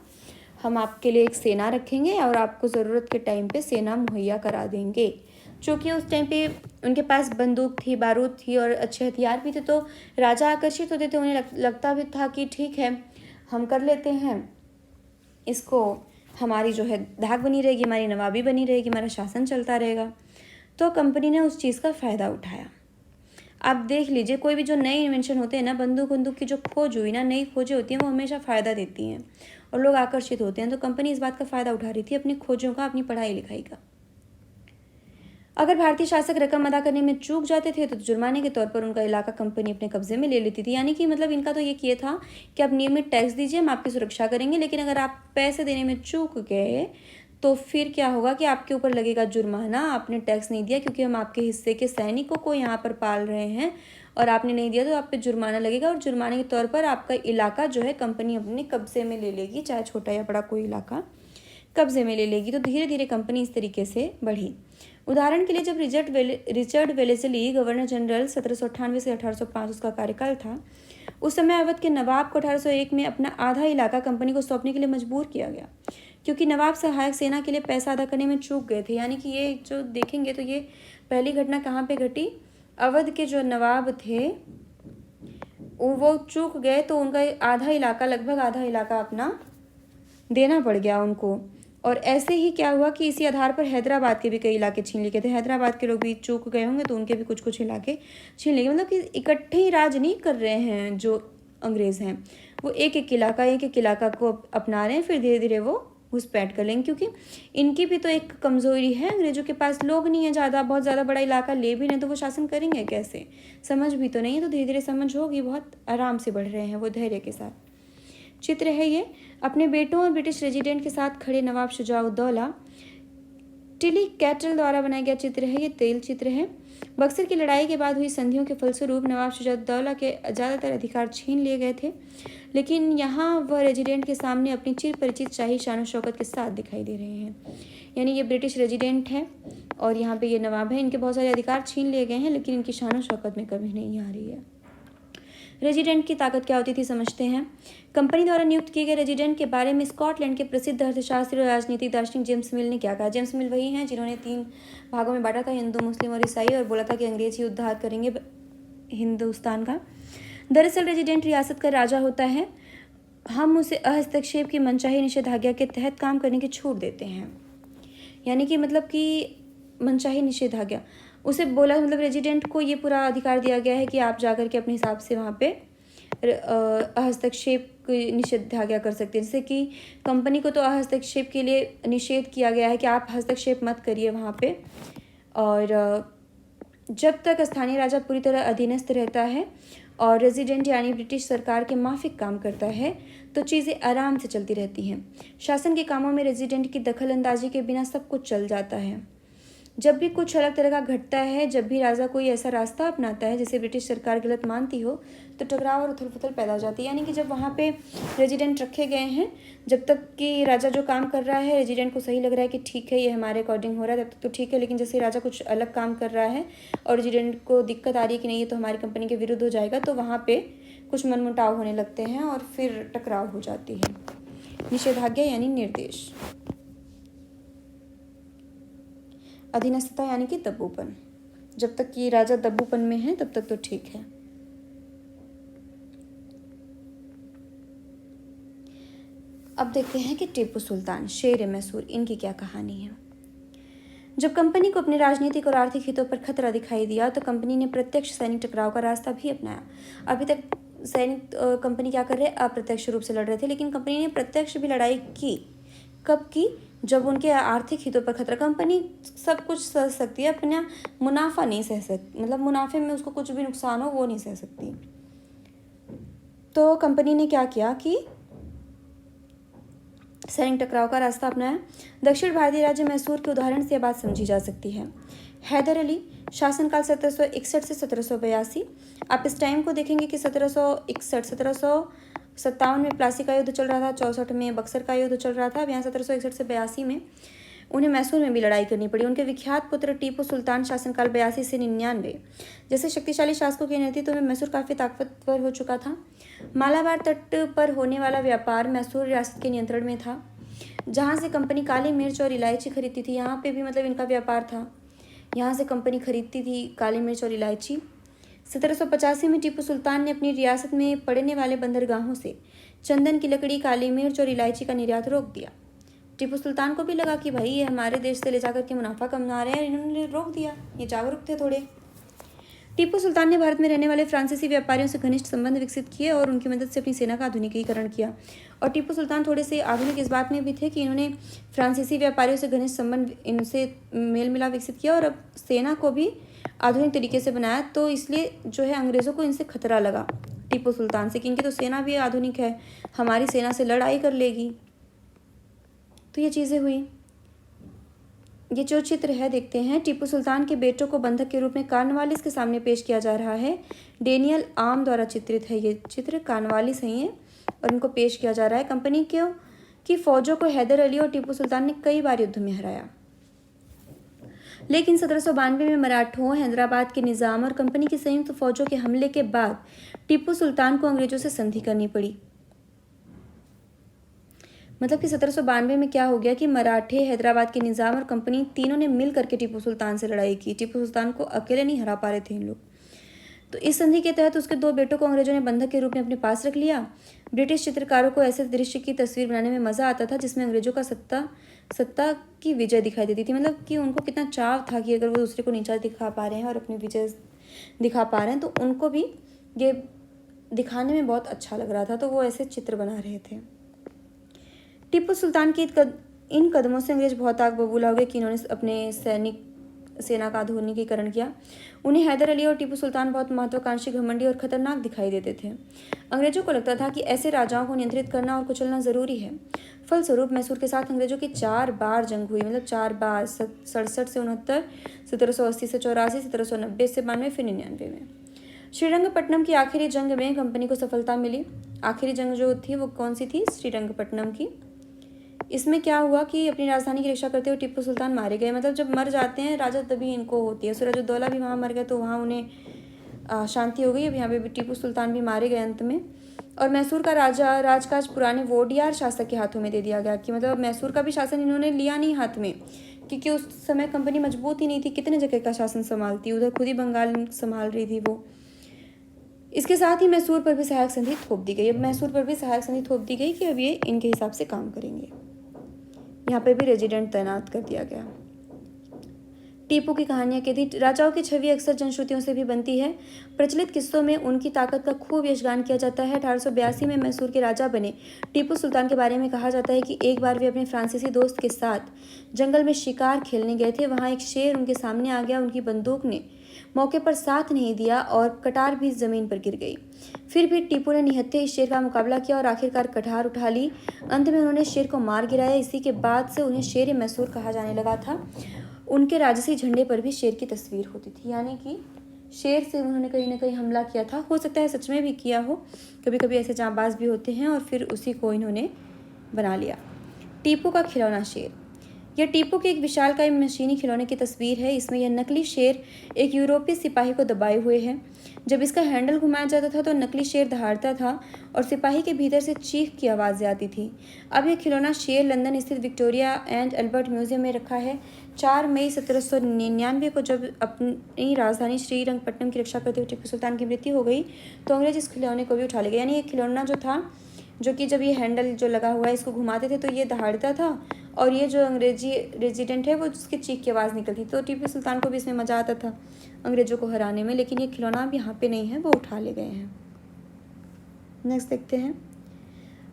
हम आपके लिए एक सेना रखेंगे और आपको ज़रूरत के टाइम पे सेना मुहैया करा देंगे। चूँकि उस टाइम पे उनके पास बंदूक थी, बारूद थी और अच्छे हथियार भी थे, तो राजा आकर्षित होते थे। उन्हें लगता भी था कि ठीक है, हम कर लेते हैं इसको, हमारी जो है धाक बनी रहेगी, हमारी नवाबी बनी रहेगी, हमारा शासन चलता रहेगा। तो कंपनी ने उस चीज़ का फ़ायदा उठाया। आप देख लीजिए, कोई भी जो नए इन्वेंशन होते हैं ना, बंदूक की जो खोज हुई ना, नई खोजें होती हैं, वो हमेशा फ़ायदा देती हैं और लोग आकर्षित होते हैं। तो कंपनी इस बात का फ़ायदा उठा रही थी, अपनी खोजों का, अपनी पढ़ाई लिखाई का। अगर भारतीय शासक रकम अदा करने में चूक जाते थे तो जुर्माने के तौर पर उनका इलाका कंपनी अपने कब्जे में ले लेती थी। यानी कि मतलब इनका तो ये किया था कि आप नियमित टैक्स दीजिए, हम आपकी सुरक्षा करेंगे, लेकिन अगर आप पैसे देने में चूक गए तो फिर क्या होगा कि आपके ऊपर लगेगा जुर्माना। आपने टैक्स नहीं दिया क्योंकि हम आपके हिस्से के सैनिकों को यहाँ पर पाल रहे हैं और आपने नहीं दिया तो आप पे जुर्माना लगेगा और जुर्माने के तौर पर आपका इलाका जो है कंपनी अपने कब्जे में ले लेगी, चाहे छोटा या बड़ा कोई इलाका कब्जे में ले लेगी। तो धीरे धीरे कंपनी इस तरीके से बढ़ी। उदाहरण के लिए जब रिचर्ड वेलेस्ली गवर्नर जनरल 1798 से 1805 उसका कार्यकाल था, उस समय अवध के नवाब को 1801 में अपना आधा इलाका कंपनी को सौंपने के लिए मजबूर किया गया, क्योंकि नवाब सहायक सेना के लिए पैसा अदा करने में चूक गए थे। यानी कि ये जो देखेंगे तो ये पहली घटना कहाँ पे घटी, अवध के जो नवाब थे वो चूक गए तो उनका आधा इलाका, लगभग आधा इलाका अपना देना पड़ गया उनको। और ऐसे ही क्या हुआ कि इसी आधार पर हैदराबाद के भी कई इलाके छीन लिए गए थे। हैदराबाद के लोग भी चूक गए होंगे तो उनके भी कुछ कुछ इलाके छीन लिए गए। मतलब कि इकट्ठे ही राज नहीं कर रहे हैं जो अंग्रेज़ हैं, वो एक एक इलाका को अपना रहे हैं, फिर धीरे धीरे वो घुसपैठ कर लेंगे। क्योंकि इनकी भी तो एक कमज़ोरी है, अंग्रेज़ों के पास लोग नहीं है ज़्यादा, बहुत ज़्यादा बड़ा इलाका ले भी नहीं तो वो शासन करेंगे कैसे, समझ भी तो नहीं है। तो धीरे धीरे समझ होगी, बहुत आराम से बढ़ रहे हैं वो धैर्य के साथ। चित्र है ये अपने बेटों और ब्रिटिश रेजिडेंट के साथ खड़े नवाब शुजाउद्दौला टिली कैटल द्वारा बनाया गया चित्र है। ये तेल चित्र है। बक्सर की लड़ाई के बाद हुई संधियों के फलस्वरूप नवाब शुजाउद्दौला के ज़्यादातर अधिकार छीन लिए गए थे, लेकिन यहाँ वह रेजिडेंट के सामने अपनी चिर परिचित शाही शान शौकत के साथ दिखाई दे रहे हैं। यानी ये ब्रिटिश रेजिडेंट है और यहाँ पे ये नवाब है, इनके बहुत सारे अधिकार छीन लिए गए हैं लेकिन इनकी शान शौकत में कमी नहीं आ रही है। रेजिडेंट की ताकत क्या होती थी समझते हैं। कंपनी द्वारा नियुक्त किए गए रेजिडेंट के बारे में स्कॉटलैंड के प्रसिद्ध अर्थशास्त्री और राजनीतिक दार्शनिक जेम्स मिल ने क्या कहा। जेम्स मिल वही हैं जिन्होंने 3 भागों में बांटा था, हिंदू, मुस्लिम और ईसाई, और बोला था कि अंग्रेज ही उद्धार करेंगे हिंदुस्तान का। दरअसल रेजिडेंट रियासत का राजा होता है, हम उसे हस्तक्षेप की मनचाही निषेधाज्ञा के तहत काम करने की छूट देते हैं। यानी कि मतलब कि मनचाही निषेधाज्ञा उसे बोला, मतलब रेजिडेंट को ये पूरा अधिकार दिया गया है कि आप जाकर के अपने हिसाब से वहाँ पे हस्तक्षेप की निषेधाज्ञा कर सकते हैं। जैसे कि कंपनी को तो हस्तक्षेप के लिए निषेध किया गया है कि आप हस्तक्षेप मत करिए वहाँ पे, और जब तक स्थानीय राजा पूरी तरह अधीनस्थ रहता है और रेजिडेंट यानी ब्रिटिश सरकार के माफिक काम करता है तो चीज़ें आराम से चलती रहती हैं। शासन के कामों में रेजिडेंट की दखल अंदाजी के बिना सब कुछ चल जाता है। जब भी कुछ अलग तरह का घटता है, जब भी राजा कोई ऐसा रास्ता अपनाता है जिसे ब्रिटिश सरकार गलत मानती हो, तो टकराव और उथल पुथल पैदा हो जाती है। यानी कि जब वहाँ पे रेजिडेंट रखे गए हैं, जब तक कि राजा जो काम कर रहा है रेजिडेंट को सही लग रहा है कि ठीक है ये हमारे अकॉर्डिंग हो रहा है, तब तक तो ठीक है। लेकिन जैसे राजा कुछ अलग काम कर रहा है और रेजिडेंट को दिक्कत आ रही है कि नहीं ये तो हमारी कंपनी के विरुद्ध हो जाएगा, तो वहाँ पे कुछ मनमुटाव होने लगते हैं और फिर टकराव हो जाती है। निषेधाज्ञा यानी निर्देश। अधीनस्थता यानी कि दब्बूपन। जब तक कि राजा दब्बूपन में है तब तक तो ठीक है। अब देखते हैं कि टीपू सुल्तान, शेर मैसूर, इनकी क्या कहानी है। जब कंपनी को अपने राजनीतिक और आर्थिक हितों पर खतरा दिखाई दिया तो कंपनी ने प्रत्यक्ष सैनिक टकराव का रास्ता भी अपनाया। अभी तक सैनिक कंपनी क्या कर रहे, अप्रत्यक्ष रूप से लड़ रहे थे, लेकिन कंपनी ने प्रत्यक्ष भी लड़ाई की। कब की? जब उनके आर्थिक हितों पर खतरा। कंपनी सब कुछ सह सकती है, अपना मुनाफा नहीं सह सकती, मतलब मुनाफे में उसको कुछ भी नुकसान हो वो नहीं सह सकती। तो कंपनी ने क्या किया कि सैनिक टकराव का रास्ता अपनाया। दक्षिण भारतीय राज्य मैसूर के उदाहरण से यह बात समझी जा सकती है। हैदर अली, शासनकाल 1761 से 1782। आप इस टाइम को देखेंगे कि 1761 1757 में प्लासी का युद्ध चल रहा था, 64 में बक्सर का युद्ध चल रहा था। अब यहाँ 1761 से 82 में उन्हें मैसूर में भी लड़ाई करनी पड़ी। उनके विख्यात पुत्र टीपू सुल्तान शासनकाल 82 से 99 जैसे शक्तिशाली शासकों के नेतृत्व में मैसूर काफ़ी ताकतवर हो चुका था। मालाबार तट पर होने वाला व्यापार मैसूर रियासत के नियंत्रण में था, जहाँ से कंपनी काली मिर्च और इलायची खरीदती थी। यहाँ पे भी मतलब इनका व्यापार था, यहाँ से कंपनी खरीदती थी काली मिर्च और इलायची। 1785 में टीपू सुल्तान ने अपनी रियासत में पड़ने वाले बंदरगाहों से चंदन की लकड़ी, काली मिर्च और इलायची का निर्यात रोक दिया। टीपू सुल्तान को भी लगा कि भाई ये हमारे देश से ले जाकर के मुनाफा कमा रहे हैं, इन्होंने रोक दिया। ये जागरूक थे थोड़े। टीपू सुल्तान ने भारत में रहने वाले फ्रांसीसी व्यापारियों से घनिष्ठ संबंध विकसित किए और उनकी मदद से अपनी सेना का आधुनिकीकरण किया। और टीपू सुल्तान थोड़े से आधुनिक इस बात में भी थे कि इन्होंने फ्रांसीसी व्यापारियों से घनिष्ठ संबंध, इनसे मेल मिलाप विकसित किया और अब सेना को भी आधुनिक तरीके से बनाया। तो इसलिए जो है अंग्रेज़ों को इनसे खतरा लगा टीपू सुल्तान से कि इनकी तो सेना भी आधुनिक है, हमारी सेना से लड़ाई कर लेगी। तो ये चीज़ें हुई। ये जो चित्र है देखते हैं, टीपू सुल्तान के बेटों को बंधक के रूप में कार्नवालिस के सामने पेश किया जा रहा है। डेनियल आम द्वारा चित्रित है ये चित्र, कार्नवालिस है ये, और इनको पेश किया जा रहा है। कंपनी की फौजों को हैदर अली और टीपू सुल्तान ने कई बार युद्ध में हराया, लेकिन 1792 में मराठों, हैदराबाद के निज़ाम और कंपनी की संयुक्त फौजों के हमले के बाद टीपू सुल्तान को अंग्रेजों से संधि करनी पड़ी। मतलब कि 1792 में क्या हो गया कि मराठे, हैदराबाद के निज़ाम और कंपनी तीनों ने मिल करके टीपू सुल्तान से लड़ाई की। टीपू सुल्तान को अकेले नहीं हरा पा रहे थे इन लोग। तो इस संधि के तहत उसके 2 बेटों को अंग्रेजों ने बंधक के रूप में अपने पास रख लिया। ब्रिटिश चित्रकारों को ऐसे दृश्य की तस्वीर बनाने में मज़ा आता था जिसमें अंग्रेजों का सत्ता की विजय दिखाई देती थी। मतलब कि उनको कितना चाव था कि अगर वो दूसरे को नीचा दिखा पा रहे हैं और अपनी विजय दिखा पा रहे हैं तो उनको भी ये दिखाने में बहुत अच्छा लग रहा था, तो वो ऐसे चित्र बना रहे थे। टीपू सुल्तान के इन कदमों से अंग्रेज बहुत आग बबूला हो गए कि इन्होंने अपने सेना का आधुनिकीकरण किया। उन्हें हैदर अली और टीपू सुल्तान बहुत महत्वाकांक्षी, घमंडी और खतरनाक दिखाई देते थे। अंग्रेजों को लगता था कि ऐसे राजाओं को नियंत्रित करना और कुचलना जरूरी है। फलस्वरूप मैसूर के साथ अंग्रेजों की 4 बार जंग हुई, मतलब 4 बार, 67 से 69, 1780 से 84, 1790 से 92, फिर 99 में। श्रीरंगपट्टनम की आखिरी जंग में कंपनी को सफलता मिली। आखिरी जंग जो थी वो कौन सी थी? श्रीरंगपट्टनम की। इसमें क्या हुआ कि अपनी राजधानी की रक्षा करते हुए टीपू सुल्तान मारे गए। मतलब जब मर जाते हैं राजा तभी इनको होती है। सिराजुद्दौला भी वहाँ मर गए तो वहाँ उन्हें शांति हो गई। अब यहाँ पे भी टीपू सुल्तान भी मारे गए अंत में। और मैसूर का राजकाज पुराने वोडियार शासक के हाथों में दे दिया गया कि मतलब मैसूर का भी शासन इन्होंने लिया नहीं हाथ में, क्योंकि उस समय कंपनी मजबूत ही नहीं थी, कितने जगह का शासन संभालती, उधर खुद ही बंगाल संभाल रही थी वो। इसके साथ ही मैसूर पर भी सहायक संधि थोप दी गई। अब मैसूर पर भी सहायक संधि थोप दी गई कि अब ये इनके हिसाब से काम करेंगे। यहाँ पे भी रेजिडेंट तैनात कर दिया गया। टीपू की कहानियाँ के थी। राजाओं की छवि अक्सर जनश्रुतियों से भी बनती है। प्रचलित किस्सों में उनकी ताकत का खूब यशगान किया जाता है। 1882 में मैसूर के राजा बने टीपू सुल्तान के बारे में कहा जाता है कि एक बार वे अपने फ्रांसीसी दोस्त के साथ जंगल में शिकार खेलने गए थे। वहाँ एक शेर उनके सामने आ गया। उनकी बंदूक ने मौके पर साथ नहीं दिया और कटार भी जमीन पर गिर गई। फिर भी टीपू ने निहत्थे इस शेर का मुकाबला किया और आखिरकार कटार उठा ली। अंत में उन्होंने शेर को मार गिराया। इसी के बाद से उन्हें शेर मैसूर कहा जाने लगा था। उनके राजसी झंडे पर भी शेर की तस्वीर होती थी, यानी कि शेर से उन्होंने कहीं ना कहीं हमला किया था। हो सकता है सच में भी किया हो, कभी कभी ऐसे जांबाज भी होते हैं और फिर उसी को इन्होंने बना लिया। टीपू का खिलौना शेर। यह टीपू के एक विशालकाय मशीनी खिलौने की तस्वीर है। इसमें यह नकली शेर एक यूरोपीय सिपाही को दबाए हुए है। जब इसका हैंडल घुमाया जाता था तो नकली शेर दहाड़ता था और सिपाही के भीतर से चीख की आवाज़ें आती थी। अब यह खिलौना शेर लंदन स्थित विक्टोरिया एंड अल्बर्ट म्यूजियम में रखा है। 4 मई 1799 को जब अपनी राजधानी श्रीरंगपट्टनम की रक्षा करते हुए टीपू सुल्तान की मृत्यु हो गई तो अंग्रेज इस खिलौने को भी उठा ले गए। यानी ये खिलौना जो था, जो कि जब ये हैंडल जो लगा हुआ है इसको घुमाते थे तो ये दहाड़ता था और ये जो अंग्रेजी रेजिडेंट है वो उसकी चीख की आवाज़ निकलती। तो टीपू सुल्तान को भी इसमें मज़ा आता था अंग्रेज़ों को हराने में, लेकिन ये खिलौना अब यहाँ पे नहीं है, वो उठा ले गए हैं। नेक्स्ट देखते हैं।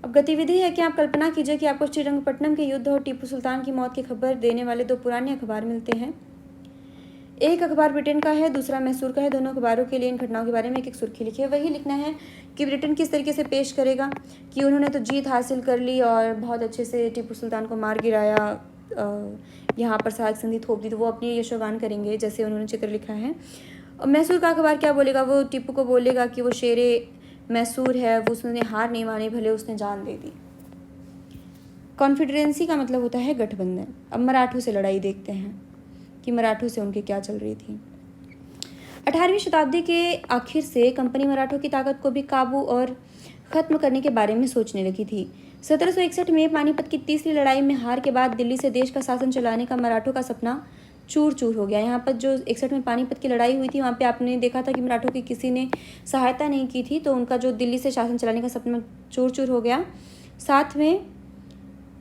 अब गतिविधि है कि आप कल्पना कीजिए कि आपको श्रीरंगपट्टनम के युद्ध और टीपू सुल्तान की मौत की खबर देने वाले 2 पुराने अखबार मिलते हैं। एक अखबार ब्रिटेन का है, दूसरा मैसूर का है। दोनों अखबारों के लिए इन घटनाओं के बारे में एक सुर्खी लिखी है। वही लिखना है कि ब्रिटेन किस तरीके से पेश करेगा कि उन्होंने तो जीत हासिल कर ली और बहुत अच्छे से टीपू सुल्तान को मार गिराया, यहाँ पर सहायक संधि थोप दी, तो वो अपनी यशोगान करेंगे जैसे उन्होंने चित्र लिखा है। और मैसूर का अखबार क्या बोलेगा, वो टीपू को बोलेगा कि वो शेरे मैसूर है, वो उसने हार नहीं मानी, भले उसने जान दे दी। कॉन्फिडरेंसी का मतलब होता है गठबंधन। अब मराठों से लड़ाई देखते हैं कि मराठों से उनके क्या चल रही थी। 18वीं शताब्दी के आखिर से कंपनी मराठों की ताकत को भी काबू और ख़त्म करने के बारे में सोचने लगी थी। 1761 में पानीपत की तीसरी लड़ाई में हार के बाद दिल्ली से देश का शासन चलाने का मराठों का सपना चूर चूर हो गया। यहाँ पर जो 61 में पानीपत की लड़ाई हुई थी वहाँ पे आपने देखा था कि मराठों की किसी ने सहायता नहीं की थी, तो उनका जो दिल्ली से शासन चलाने का सपना चूर चूर हो गया। साथ में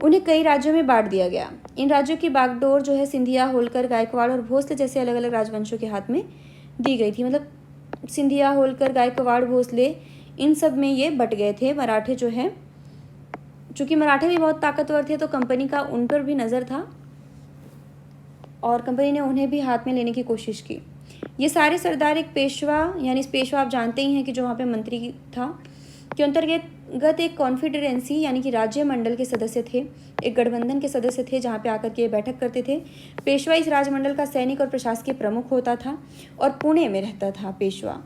उन्हें कई राज्यों में बांट दिया गया। इन राज्यों की बागडोर जो है सिंधिया, होलकर, गायकवाड़ और भोसले जैसे अलग अलग राजवंशों के हाथ में दी गई थी। मतलब सिंधिया, होलकर, गायकवाड़, भोसले, इन सब में ये बट गए थे। मराठे जो है, चूँकि मराठे भी बहुत ताकतवर थे तो कंपनी का उन पर भी नज़र था और कंपनी ने उन्हें भी हाथ में लेने की कोशिश की। ये सारे सरदार एक पेशवा, यानी इस पेशवा आप जानते ही हैं कि जो वहाँ पे मंत्री था, के अंतर्गत एक कॉन्फिडरेंसी यानी कि राज्य मंडल के सदस्य थे, एक गठबंधन के सदस्य थे जहाँ पे आकर के बैठक करते थे। पेशवा इस राजमंडल का सैनिक और प्रशासकीय प्रमुख होता था और पुणे में रहता था। पेशवा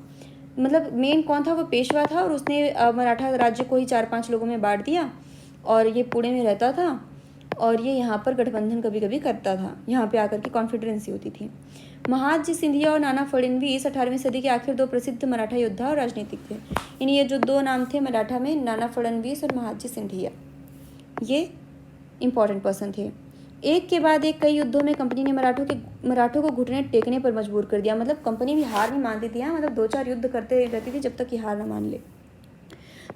मतलब मेन कौन था, वो पेशवा था और उसने मराठा राज्य को ही 4-5 लोगों में बांट दिया और ये पुणे में रहता था और ये यहाँ पर गठबंधन कभी कभी करता था। यहाँ पे आकर के कॉन्फिडरेंसी होती थी। महादजी सिंधिया और नाना फडणवीस 18वीं सदी के आखिर 2 प्रसिद्ध मराठा योद्धा और राजनीतिक थे। यानी ये जो 2 नाम थे मराठा में, नाना फडणवीस और महादजी सिंधिया, ये इंपॉर्टेंट पर्सन थे। एक के बाद एक कई युद्धों में कंपनी ने मराठों को घुटने टेकने पर मजबूर कर दिया। मतलब कंपनी भी हार नहीं मानती थी, मतलब 2-4 युद्ध करते रहती थी जब तक कि हार न मान ले।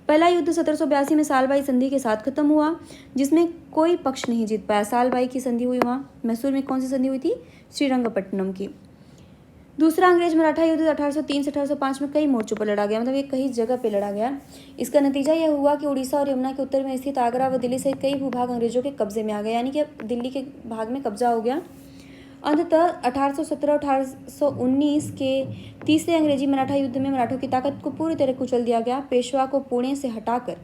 पहला युद्ध 1782 में सालबाई संधि के साथ खत्म हुआ, जिसमें कोई पक्ष नहीं जीत पाया। सालबाई की संधि हुई वहाँ मैसूर में। कौन सी संधि हुई थी? श्रीरंगपट्टनम की। दूसरा अंग्रेज मराठा युद्ध 1803 से 1805 में कई मोर्चों पर लड़ा गया, मतलब ये कई जगह पे लड़ा गया। इसका नतीजा यह हुआ कि उड़ीसा और यमुना के उत्तर में स्थित आगरा व दिल्ली सहित कई भूभाग अंग्रेजों के कब्जे में आ गए, यानी कि अब दिल्ली के भाग में कब्जा हो गया। अंततः 1817-1819 के तीसरे अंग्रेजी मराठा युद्ध में मराठों की ताकत को पूरी तरह कुचल दिया गया। पेशवा को पुणे से हटाकर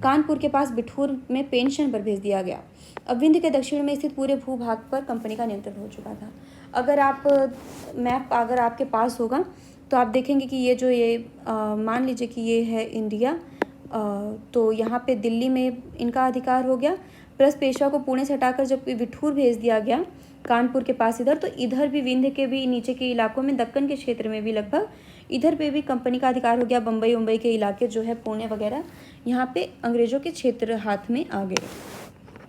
कानपुर के पास बिठूर में पेंशन पर भेज दिया गया। अब विंध्य के दक्षिण में स्थित पूरे भूभाग पर कंपनी का नियंत्रण हो चुका था। अगर आप मैप अगर आपके पास होगा तो आप देखेंगे कि ये जो मान लीजिए कि ये है इंडिया, तो यहाँ पे दिल्ली में इनका अधिकार हो गया, प्लस पेशवा को पुणे से हटाकर जब बिठूर भेज दिया गया कानपुर के पास इधर, तो इधर भी विंध्य के भी नीचे के इलाकों में, दक्कन के क्षेत्र में भी लगभग इधर पे भी कंपनी का अधिकार हो गया। बम्बई के इलाके जो है पुणे वगैरह, यहाँ पे अंग्रेजों के क्षेत्र हाथ में आ गए।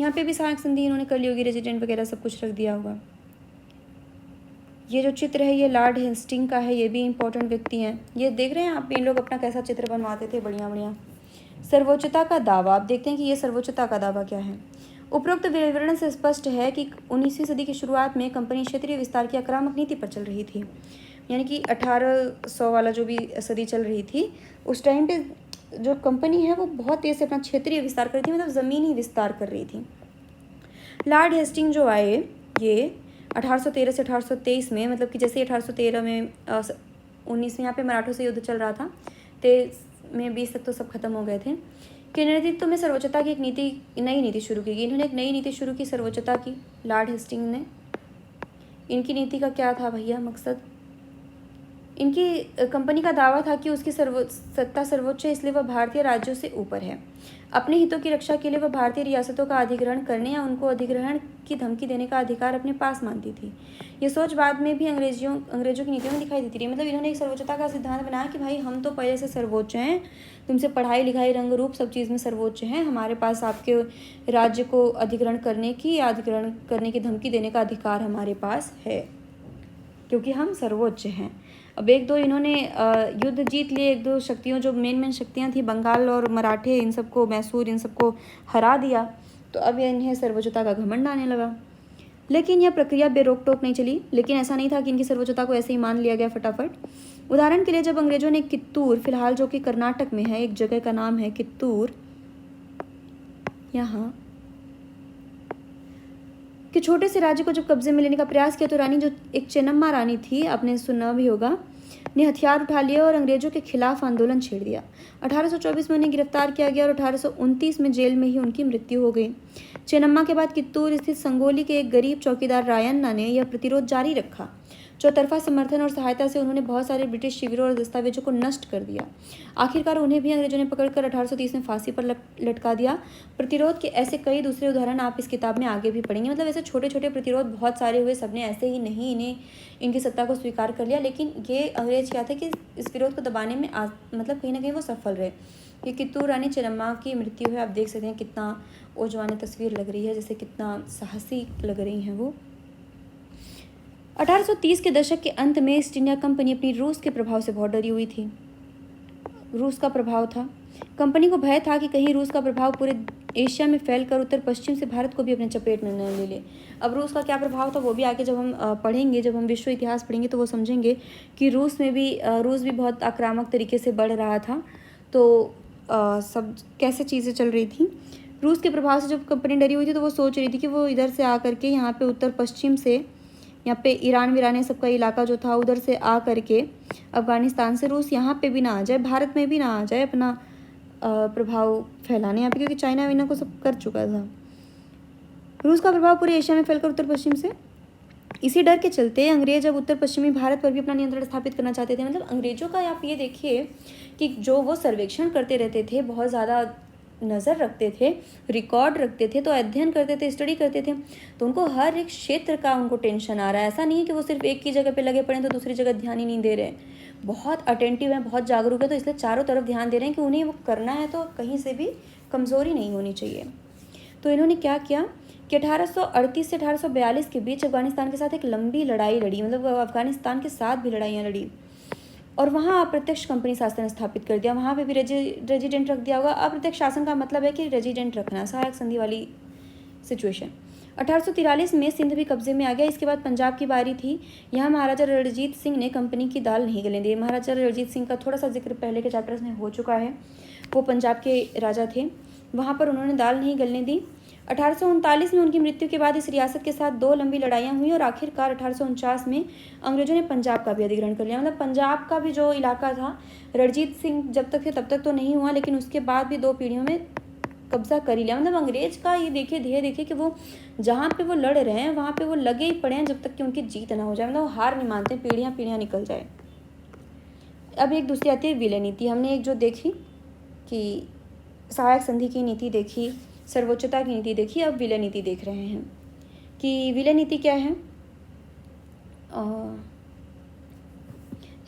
यहाँ पे भी सहायक संधि इन्होंने कर ली होगी, रेजिडेंट वगैरह सब कुछ रख दिया होगा। ये जो चित्र है ये लॉर्ड हेस्टिंग का है, ये भी इंपॉर्टेंट व्यक्ति हैं। ये देख रहे हैं आप, इन लोग अपना कैसा चित्र बनवाते थे, बढ़िया बढ़िया। सर्वोच्चता का दावा, आप देखते हैं कि ये सर्वोच्चता का दावा क्या है। उपरोक्त विवरण से स्पष्ट है कि 19वीं सदी की शुरुआत में कंपनी क्षेत्रीय विस्तार की आक्रामक नीति पर चल रही थी। यानी कि 1800 वाला जो भी सदी चल रही थी उस टाइम पे जो कंपनी है वो बहुत तेज़ से अपना क्षेत्रीय विस्तार कर रही थी, मतलब ज़मीनी विस्तार कर रही थी। लॉर्ड हेस्टिंग जो आए ये 1813 से 1823 में, मतलब कि जैसे 1813 में 19 में यहाँ पे मराठों से युद्ध चल रहा था, 23 में 20 तक तो सब खत्म हो गए थे, के नेतृत्व में सर्वोच्चता की एक नई नीति शुरू की गई। इन्होंने एक नई नीति शुरू की, सर्वोच्चता की, लॉर्ड हेस्टिंग ने। इनकी नीति का क्या था भैया मकसद? इनकी कंपनी का दावा था कि उसकी सत्ता सर्वोच्च है, इसलिए वह भारतीय राज्यों से ऊपर है। अपने हितों की रक्षा के लिए वह भारतीय रियासतों का अधिग्रहण करने या उनको अधिग्रहण की धमकी देने का अधिकार अपने पास मानती थी। ये सोच बाद में भी अंग्रेजों की नीतियों में दिखाई देती रही। मतलब इन्होंने एक सर्वोच्चता का सिद्धांत बनाया कि भाई हम तो पहले से सर्वोच्च हैं, तुमसे पढ़ाई लिखाई रंग रूप सब चीज़ में सर्वोच्च हैं, हमारे पास आपके राज्य को अधिग्रहण करने की या अधिग्रहण करने की धमकी देने का अधिकार हमारे पास है, क्योंकि हम सर्वोच्च हैं। अब एक दो इन्होंने युद्ध जीत लिए, एक दो शक्तियों जो मेन शक्तियाँ थी, बंगाल और मराठे, इन सबको, मैसूर, इन सबको हरा दिया। तो अब इन्हें सर्वोच्चता का घमंड आने लगा। लेकिन यह प्रक्रिया बेरोक टोक नहीं चली। लेकिन ऐसा नहीं था कि इनकी सर्वोच्चता को ऐसे ही मान लिया गया फटाफट। उदाहरण के लिए जब अंग्रेजों ने कित्तूर, फिलहाल जो कि कर्नाटक में है, एक जगह का नाम है कित्तूर, यहाँ कि छोटे से राज्य को जब कब्जे में लेने का प्रयास किया तो रानी, जो एक चेन्नम्मा रानी थी, आपने सुना भी होगा, ने हथियार उठा लिए और अंग्रेजों के खिलाफ आंदोलन छेड़ दिया। 1824 में उन्हें गिरफ्तार किया गया और 1829 में जेल में ही उनकी मृत्यु हो गई। चेन्नम्मा के बाद कित्तूर स्थित संगोली के एक गरीब चौकीदार रायन्ना ने यह प्रतिरोध जारी रखा। चौतरफा समर्थन और सहायता से उन्होंने बहुत सारे ब्रिटिश शिविरों और दस्तावेजों को नष्ट कर दिया। आखिरकार उन्हें भी अंग्रेजों ने पकड़कर 1830 में फांसी पर लटका दिया। प्रतिरोध के ऐसे कई दूसरे उदाहरण आप इस किताब में आगे भी पढ़ेंगे। मतलब ऐसे छोटे छोटे प्रतिरोध बहुत सारे हुए, सबने ऐसे ही नहीं इनकी सत्ता को स्वीकार कर लिया। लेकिन ये अंग्रेज क्या थे कि इस विरोध को दबाने में मतलब कहीं ना कहीं वो सफल रहे। ये कित्तूर रानी चेन्नम्मा की मृत्यु है, आप देख सकते हैं कितना ओजवाने तस्वीर लग रही है, जैसे कितना साहसी लग रही हैं वो। 1830 के दशक के अंत में ईस्ट इंडिया कंपनी अपनी रूस के प्रभाव से बहुत डरी हुई थी। रूस का प्रभाव था, कंपनी को भय था कि कहीं रूस का प्रभाव पूरे एशिया में फैलकर उत्तर पश्चिम से भारत को भी अपने चपेट में न ले ले। अब रूस का क्या प्रभाव था वो भी आगे जब हम पढ़ेंगे, जब हम विश्व इतिहास पढ़ेंगे तो वो समझेंगे कि रूस भी बहुत आक्रामक तरीके से बढ़ रहा था। तो सब कैसे चीज़ें चल रही थी। रूस के प्रभाव से जब कंपनी डरी हुई थी तो वो सोच रही थी कि वो इधर से आ करके यहाँ पे उत्तर पश्चिम से, यहाँ पे ईरान वीरान सबका इलाका जो था उधर से आ करके अफ़गानिस्तान से रूस यहाँ पे भी ना आ जाए, भारत में भी ना आ जाए अपना प्रभाव फैलाने यहाँ पे, क्योंकि चाइना वीना को सब कर चुका था। रूस का प्रभाव पूरे एशिया में फैलकर उत्तर पश्चिम से, इसी डर के चलते अंग्रेज अब उत्तर पश्चिमी भारत पर भी अपना नियंत्रण स्थापित करना चाहते थे। मतलब अंग्रेजों का आप ये देखिए कि जो वो सर्वेक्षण करते रहते थे, बहुत ज़्यादा नज़र रखते थे, रिकॉर्ड रखते थे, तो अध्ययन करते थे, स्टडी करते थे, तो उनको हर एक क्षेत्र का उनको टेंशन आ रहा है। ऐसा नहीं है कि वो सिर्फ एक की जगह पे लगे पड़े तो दूसरी जगह ध्यान ही नहीं दे रहे। बहुत अटेंटिव हैं, बहुत जागरूक है, तो इसलिए चारों तरफ ध्यान दे रहे हैं कि उन्हें वो करना है तो कहीं से भी कमज़ोरी नहीं होनी चाहिए। तो इन्होंने क्या किया कि 1838 से 1842 के बीच अफगानिस्तान के साथ एक लंबी लड़ाई लड़ी। मतलब अफगानिस्तान के साथ भी लड़ाइयाँ लड़ी और वहाँ अप्रत्यक्ष कंपनी शासन स्थापित कर दिया। वहाँ पे भी रेजिडेंट रख दिया होगा। अप्रत्यक्ष शासन का मतलब है कि रेजिडेंट रखना, सहायक संधि वाली सिचुएशन। 1843 में सिंध भी कब्जे में आ गया। इसके बाद पंजाब की बारी थी। यहाँ महाराजा रणजीत सिंह ने कंपनी की दाल नहीं गलने दी। महाराजा रणजीत सिंह का थोड़ा सा जिक्र पहले के चैप्टर्स में हो चुका है। वो पंजाब के राजा थे, वहाँ पर उन्होंने दाल नहीं गलने दी। 1839 में उनकी मृत्यु के बाद इस रियासत के साथ 2 लंबी लड़ाइयाँ हुई और आखिरकार 1849 में अंग्रेजों ने पंजाब का भी अधिग्रहण कर लिया। मतलब पंजाब का भी जो इलाका था, रणजीत सिंह जब तक थे तब तक तो नहीं हुआ, लेकिन उसके बाद भी 2 पीढ़ियों में कब्जा कर ही लिया। मतलब अंग्रेज का ये ध्येय देखिए कि वो जहाँ पे वो लड़ रहे हैं वहाँ पे वो लगे ही पड़े हैं जब तक कि उनकी जीत ना हो जाए। मतलब वो हार नहीं मानते, पीढ़ियाँ निकल जाए। अब एक दूसरी आती है विलय नीति। हमने एक जो देखी कि सहायक संधि की नीति देखी, सर्वोच्चता की नीति देखी, अब विलय नीति देख रहे हैं कि विलय नीति क्या है।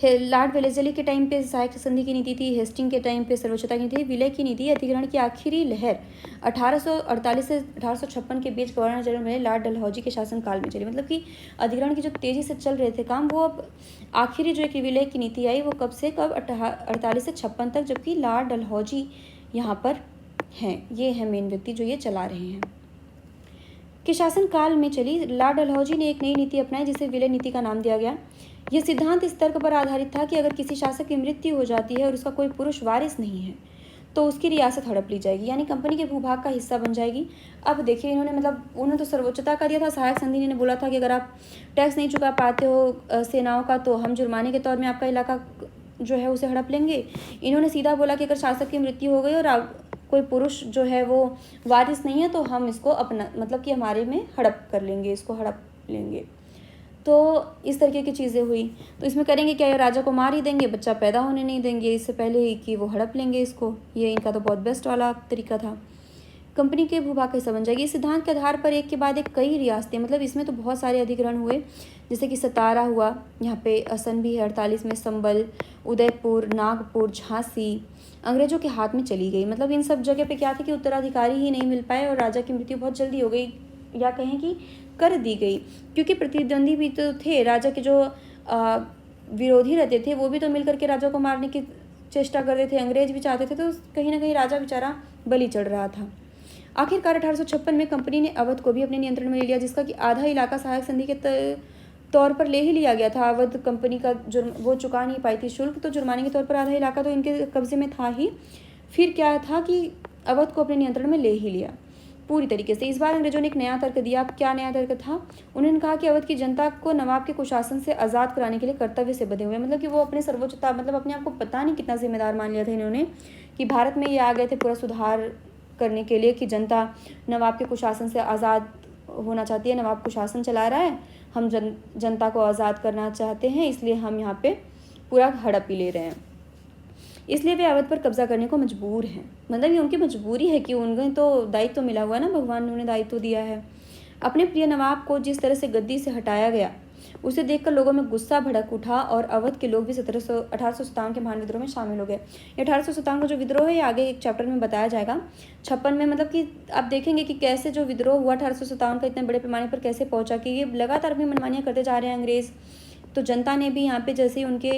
लॉर्ड वेलेस्ली के टाइम पे सहायक संधि की नीति थी, हेस्टिंग के टाइम पे सर्वोच्चता की नीति। विलय की नीति अधिग्रहण की आखिरी लहर 1848 से 1856 के बीच गवर्नर जनरल में लॉर्ड डलहौजी के शासनकाल में चली। मतलब कि अधिग्रहण की जो तेज़ी से चल रहे थे काम, वो अब आखिरी जो एक विलय की नीति आई वो कब 48 से 56 तक, जबकि लॉर्ड डलहौजी यहाँ पर हैं। ये है मेन व्यक्ति जो ये चला रहे हैं कि शासनकाल में चली। लॉर्ड डलहौजी ने एक नई नीति अपनाई जिसे विलय नीति का नाम दिया गया। यह सिद्धांत इस तर्क पर आधारित था कि अगर किसी शासक की मृत्यु हो जाती है और उसका कोई पुरुष वारिस नहीं है तो उसकी रियासत हड़प ली जाएगी, यानी कंपनी के भूभाग का हिस्सा बन जाएगी। अब देखिए इन्होंने उन्होंने तो सर्वोच्चता का दिया था। सहायक संधि ने बोला था कि अगर आप टैक्स नहीं चुका पाते हो सेनाओं का तो हम जुर्माने के तौर में आपका इलाका जो है उसे हड़प लेंगे। इन्होंने सीधा बोला कि अगर शासक की मृत्यु हो गई और कोई पुरुष जो है वो वारिस नहीं है तो हम इसको अपना मतलब कि हमारे में हड़प कर लेंगे, इसको हड़प लेंगे। तो इस तरीके की चीज़ें हुई। तो इसमें करेंगे क्या, ये राजा को मार ही देंगे, बच्चा पैदा होने नहीं देंगे इससे पहले ही कि वो हड़प लेंगे इसको। ये इनका तो बहुत बेस्ट वाला तरीका था। कंपनी के भूभाग का हिस्सा बन जाएगी। इस सिद्धांत के आधार पर एक के बाद एक कई रियासतें, मतलब इसमें तो बहुत सारे अधिग्रहण हुए, जैसे कि सतारा हुआ, यहाँ पे असन भी है 48 में, संबल, उदयपुर, नागपुर, झांसी अंग्रेजों के हाथ में चली गई। मतलब इन सब जगह पे क्या था कि उत्तराधिकारी ही नहीं मिल पाए और राजा की मृत्यु बहुत जल्दी हो गई, या कहें कि कर दी गई, क्योंकि प्रतिद्वंदी भी तो थे। राजा के जो विरोधी रहते थे वो भी तो मिलकर के राजा को मारने की चेष्टा करते थे, अंग्रेज भी चाहते थे, तो कहीं ना कहीं राजा बेचारा बलि चढ़ रहा था। आखिरकार 1856 में कंपनी ने अवध को भी अपने नियंत्रण में ले लिया, जिसका कि आधा इलाका सहायक संधि के तौर पर ले ही लिया गया था। अवध कंपनी का जुर्म वो चुका नहीं पाई थी शुल्क, तो जुर्माने के तौर पर आधा इलाका तो इनके कब्जे में था ही। फिर क्या था कि अवध को अपने नियंत्रण में ले ही लिया पूरी तरीके से। इस बार अंग्रेजों ने एक नया तर्क दिया। अब क्या नया तर्क था? उन्होंने कहा कि अवध की जनता को नवाब के कुशासन से आज़ाद कराने के लिए कर्तव्य से बंधे हुए, मतलब कि वो अपने सर्वोच्चता, मतलब अपने आप को पता नहीं कितना जिम्मेदार मान लिया था इन्होंने कि भारत में ये आ गए थे पूरा सुधार करने के लिए कि जनता नवाब के कुशासन से आज़ाद होना चाहती है, नवाब कुशासन चला रहा है, हम जनता को आज़ाद करना चाहते हैं, इसलिए हम यहाँ पे पूरा हड़प ही ले रहे हैं। इसलिए वे अवध पर कब्जा करने को मजबूर हैं। मतलब ये उनकी मजबूरी है कि उन्हें तो दायित्व तो मिला हुआ है ना, भगवान ने उन्हें दायित्व तो दिया है। अपने प्रिय नवाब को जिस तरह से गद्दी से हटाया गया उसे देखकर लोगों में गुस्सा भड़क उठा और अवध के लोग भी 1857 के महान विद्रोह में शामिल हो गए। 1857 का जो विद्रोह है ये आगे एक चैप्टर में बताया जाएगा। 56 में, मतलब कि आप देखेंगे कि कैसे जो विद्रोह हुआ 1857 का इतने बड़े पैमाने पर कैसे पहुंचा, कि ये लगातार अपनी मनमानियाँ करते जा रहे हैं अंग्रेज़। तो जनता ने भी यहाँ पे जैसे ही उनके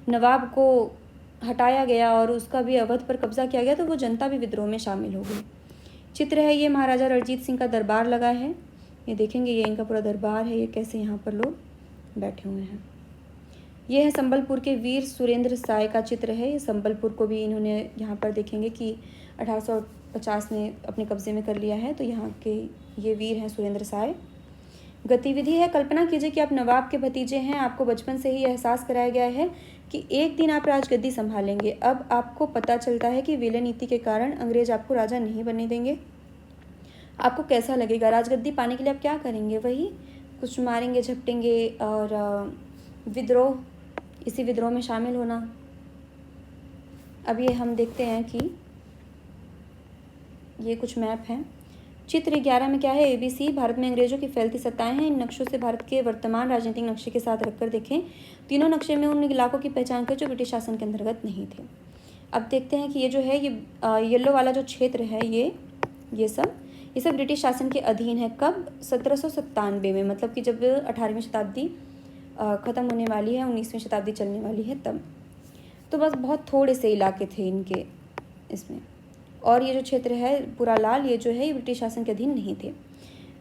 नवाब को हटाया गया और उसका भी अवध पर कब्जा किया गया, तो वो जनता भी विद्रोह में शामिल हो गई। चित्र है ये महाराजा रणजीत सिंह का दरबार लगा है, ये देखेंगे, ये इनका पूरा दरबार है, ये कैसे यहाँ पर लोग बैठे हुए हैं। ये है संबलपुर के वीर सुरेंद्र साय का चित्र है। ये संबलपुर को भी इन्होंने यहाँ पर देखेंगे कि 1850 में अपने कब्जे में कर लिया है। तो यहाँ के ये वीर हैं सुरेंद्र साय। गतिविधि है, कल्पना कीजिए कि आप नवाब के भतीजे हैं, आपको बचपन से ही एहसास कराया गया है कि एक दिन आप राजगद्दी संभालेंगे। अब आपको पता चलता है कि विलय नीति के कारण अंग्रेज आपको राजा नहीं बनने देंगे। आपको कैसा लगेगा? राजगद्दी पाने के लिए आप क्या करेंगे? वही कुछ मारेंगे, झपटेंगे और विद्रोह, इसी विद्रोह में शामिल होना। अब ये हम देखते हैं कि ये कुछ मैप हैं। चित्र 11 में क्या है? ABC भारत में अंग्रेजों की फैलती सत्ताएं हैं। इन नक्शों से भारत के वर्तमान राजनीतिक नक्शे के साथ रखकर देखें। तीनों नक्शे में उन इलाकों की पहचान कर जो ब्रिटिश शासन के अंतर्गत नहीं थे। अब देखते हैं कि ये जो है, ये येलो वाला जो क्षेत्र है, ये सब ब्रिटिश शासन के अधीन है। कब? 1797 में, मतलब कि जब 18वीं शताब्दी ख़त्म होने वाली है, 19वीं शताब्दी चलने वाली है तब। तो बस बहुत थोड़े से इलाके थे इनके इसमें। और ये जो क्षेत्र है पूरा लाल, ये जो है ये ब्रिटिश शासन के अधीन नहीं थे।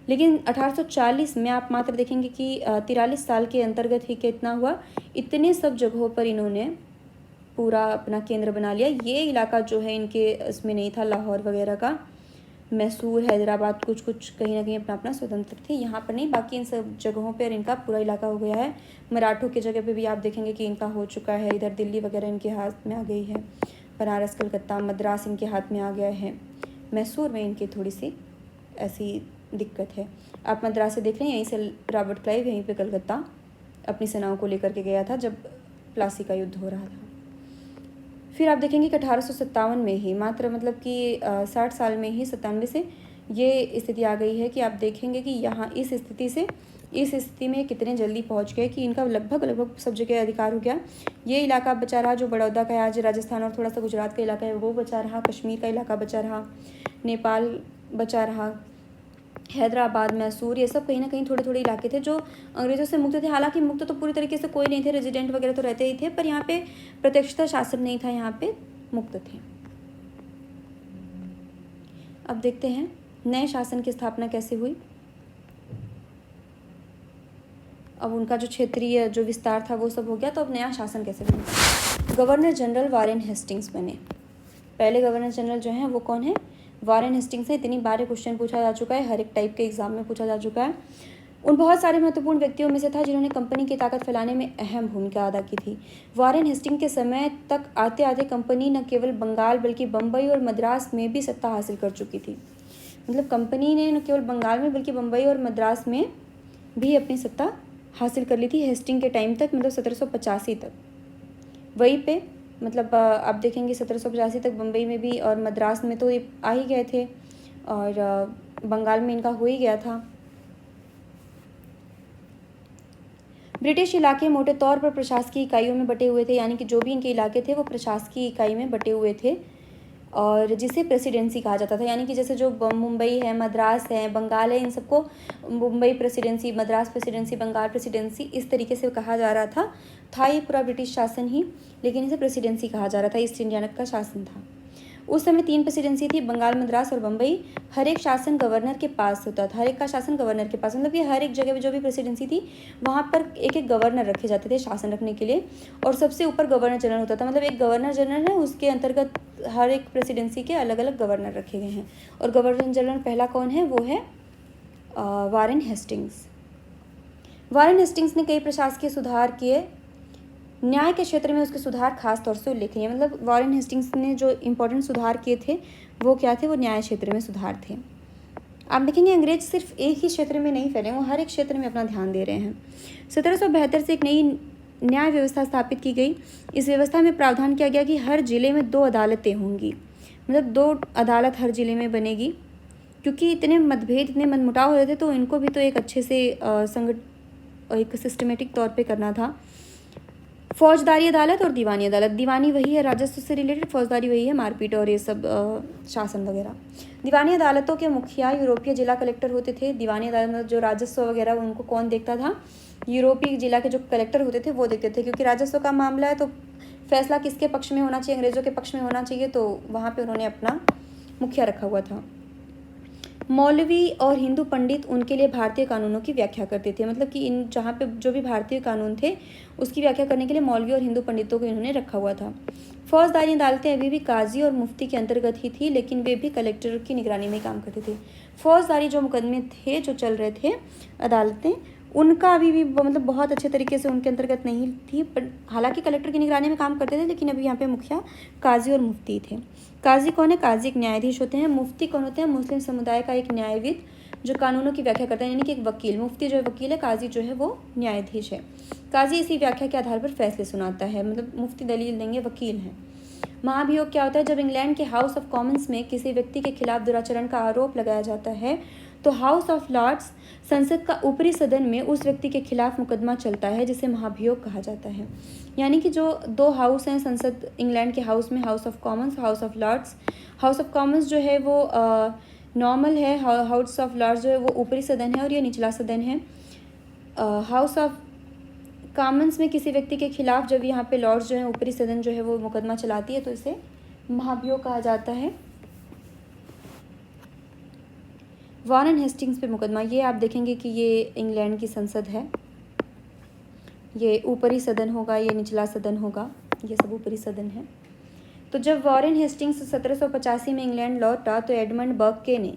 लेकिन 1840 में आप मात्र देखेंगे कि 43 साल के अंतर्गत ही कितना हुआ, इतने सब जगहों पर इन्होंने पूरा अपना केंद्र बना लिया। ये इलाका जो है इनके इसमें नहीं था, लाहौर वगैरह का, मैसूर, हैदराबाद, कुछ कहीं ना कहीं अपना अपना स्वतंत्र थे, यहाँ पर नहीं। बाकी इन सब जगहों पर इनका पूरा इलाका हो गया है। मराठों की जगह पे भी आप देखेंगे कि इनका हो चुका है। इधर दिल्ली वगैरह इनके हाथ में आ गई है, बनारस, कलकत्ता, मद्रास इनके हाथ में आ गया है। मैसूर में इनकी थोड़ी सी ऐसी दिक्कत है। आप मद्रास से देख रहे हैं, यहीं से रॉबर्ट क्लाइव यहीं पे कलकत्ता अपनी सेनाओं को लेकर के गया था जब प्लासी का युद्ध हो रहा था। फिर आप देखेंगे कि 1857 में ही, मात्र मतलब कि 60 साल में ही, 97 से ये स्थिति आ गई है कि आप देखेंगे कि यहाँ इस स्थिति में कितने जल्दी पहुँच गए कि इनका लगभग सब जगह अधिकार हो गया। ये इलाका बचा रहा जो बड़ौदा का है आज राजस्थान, और थोड़ा सा गुजरात का इलाका है वो बचा रहा, कश्मीर का इलाका बचा रहा, नेपाल बचा रहा, हैदराबाद, मैसूर, ये सब कहीं ना कहीं थोड़े थोड़े इलाके थे जो अंग्रेजों से मुक्त थे। हालांकि मुक्त तो पूरी तरीके से कोई नहीं थे, रेजिडेंट वगैरह तो रहते ही थे, पर यहाँ पे प्रत्यक्षतः शासन नहीं था, यहाँ पे मुक्त थे। अब देखते हैं नए शासन की स्थापना कैसे हुई। अब उनका जो क्षेत्रीय जो विस्तार था वो सब हो गया, तो अब नया शासन कैसे बना। गवर्नर जनरल वारेन हेस्टिंग्स बने। पहले गवर्नर जनरल जो हैं वो कौन है? वारेन हेस्टिंग्स से। इतनी बार क्वेश्चन पूछा जा चुका है, हर एक टाइप के एग्जाम में पूछा जा चुका है। उन बहुत सारे महत्वपूर्ण व्यक्तियों में से था जिन्होंने कंपनी की ताकत फैलाने में अहम भूमिका अदा की थी। वारेन हेस्टिंग के समय तक आते आते कंपनी न केवल बंगाल बल्कि बम्बई और मद्रास में भी सत्ता हासिल कर चुकी थी। मतलब कंपनी ने न केवल बंगाल में बल्कि बम्बई और मद्रास में भी अपनी सत्ता हासिल कर ली थी हेस्टिंग के टाइम तक, मतलब 1785 तक। वहीं पे मतलब आप देखेंगे 1785 तक बम्बई में भी और मद्रास में तो ये आ ही गए थे, और बंगाल में इनका हो ही गया था। ब्रिटिश इलाके मोटे तौर पर प्रशासकीय इकाइयों में बटे हुए थे, यानी कि जो भी इनके इलाके थे वो प्रशासकीय इकाई में बटे हुए थे, और जिसे प्रेसिडेंसी कहा जाता था। यानी कि जैसे जो मुंबई है, मद्रास है, बंगाल है, इन सबको Mumbai Presidency, Madras Presidency, Bengal Presidency इस तरीके से कहा जा रहा था ये पूरा ब्रिटिश शासन ही, लेकिन इसे प्रेसिडेंसी कहा जा रहा था, ईस्ट इंडिया का शासन था। उस समय 3 प्रेसिडेंसी थी, बंगाल, मद्रास और बम्बई। हर एक शासन गवर्नर के पास होता था, हर एक का शासन गवर्नर के पास, मतलब कि हर एक जगह जो भी प्रेसिडेंसी थी वहाँ पर एक एक गवर्नर रखे जाते थे शासन रखने के लिए, और सबसे ऊपर गवर्नर जनरल होता था। मतलब एक गवर्नर जनरल है, उसके अंतर्गत हर एक प्रेसिडेंसी के अलग अलग गवर्नर रखे गए हैं। और गवर्नर जनरल पहला कौन है, वो है वारेन हेस्टिंग्स। वारेन हेस्टिंग्स ने कई प्रशासकीय सुधार किए। न्याय के क्षेत्र में उसके सुधार खास तौर से उल्लेखनीय है। मतलब वारेन हेस्टिंग्स ने जो इम्पोर्टेंट सुधार किए थे वो क्या थे, वो न्याय क्षेत्र में सुधार थे। आप देखेंगे अंग्रेज सिर्फ एक ही क्षेत्र में नहीं फैले, वो हर एक क्षेत्र में अपना ध्यान दे रहे हैं। 1772 से एक नई न्याय व्यवस्था स्थापित की गई। इस व्यवस्था में प्रावधान किया गया कि हर जिले में 2 अदालतें होंगी, मतलब 2 अदालत हर जिले में बनेगी, क्योंकि इतने मतभेद, इतने मनमुटाव हो रहे थे, तो इनको भी तो एक अच्छे से एक सिस्टमेटिक तौर पे करना था। फौजदारी अदालत और दीवानी अदालत। दीवानी वही है राजस्व से रिलेटेड, फौजदारी वही है मारपीट और ये सब शासन वगैरह। दीवानी अदालतों के मुखिया यूरोपीय जिला कलेक्टर होते थे। दीवानी अदालत में जो राजस्व वगैरह उनको कौन देखता था, यूरोपीय जिला के जो कलेक्टर होते थे वो देखते थे, क्योंकि राजस्व का मामला है तो फैसला किसके पक्ष में होना चाहिए, अंग्रेज़ों के पक्ष में होना चाहिए, तो वहाँ पर उन्होंने अपना मुखिया रखा हुआ था। मौलवी और हिंदू पंडित उनके लिए भारतीय कानूनों की व्याख्या करते थे। मतलब कि इन जहाँ पे जो भी भारतीय कानून थे उसकी व्याख्या करने के लिए मौलवी और हिंदू पंडितों को इन्होंने रखा हुआ था। फौजदारी अदालतें अभी भी काजी और मुफ्ती के अंतर्गत ही थी, लेकिन वे भी कलेक्टर की निगरानी में काम करते थे। फौजदारी जो मुकदमे थे जो चल रहे थे अदालतें, उनका अभी भी मतलब बहुत अच्छे तरीके से उनके अंतर्गत नहीं थी, पर हालांकि कलेक्टर की निगरानी में काम करते थे, लेकिन अभी यहाँ पे मुखिया काजी और मुफ्ती थे। काजी कौन है, काजी एक न्यायाधीश होते हैं। मुफ्ती कौन होते हैं, मुस्लिम समुदाय का एक न्यायविद जो कानूनों की व्याख्या करता है, यानी कि एक वकील। मुफ्ती जो है वकील है, काजी जो है वो न्यायाधीश है। काजी इसी व्याख्या के आधार पर फैसले सुनाता है, मतलब मुफ्ती दलील देंगे, वकील हैं। महाभियोग क्या होता है, जब इंग्लैंड के हाउस ऑफ कॉमन्स में किसी व्यक्ति के खिलाफ दुराचरण का आरोप लगाया जाता है तो हाउस ऑफ लॉर्ड्स, संसद का ऊपरी सदन में उस व्यक्ति के खिलाफ मुकदमा चलता है, जिसे महाभियोग कहा जाता है। यानी कि जो 2 हाउस हैं संसद इंग्लैंड के हाउस में, House of Commons, House of Lords. House of Commons जो है वो नॉर्मल है, हाउस ऑफ लॉर्ड्स जो है वो ऊपरी सदन है और ये निचला सदन है। हाउस ऑफ कॉमन्स में किसी व्यक्ति के खिलाफ जब यहाँ पे लॉर्ड्स जो है ऊपरी सदन जो है वो मुकदमा चलाती है तो इसे महाभियोग कहा जाता है। वारेन हेस्टिंग्स पे मुकदमा, ये आप देखेंगे कि ये इंग्लैंड की संसद है, ये ऊपरी सदन होगा, ये निचला सदन होगा, ये सब ऊपरी सदन है। तो जब वारेन हेस्टिंग्स 1785 में इंग्लैंड लौटा तो एडमंड बर्के ने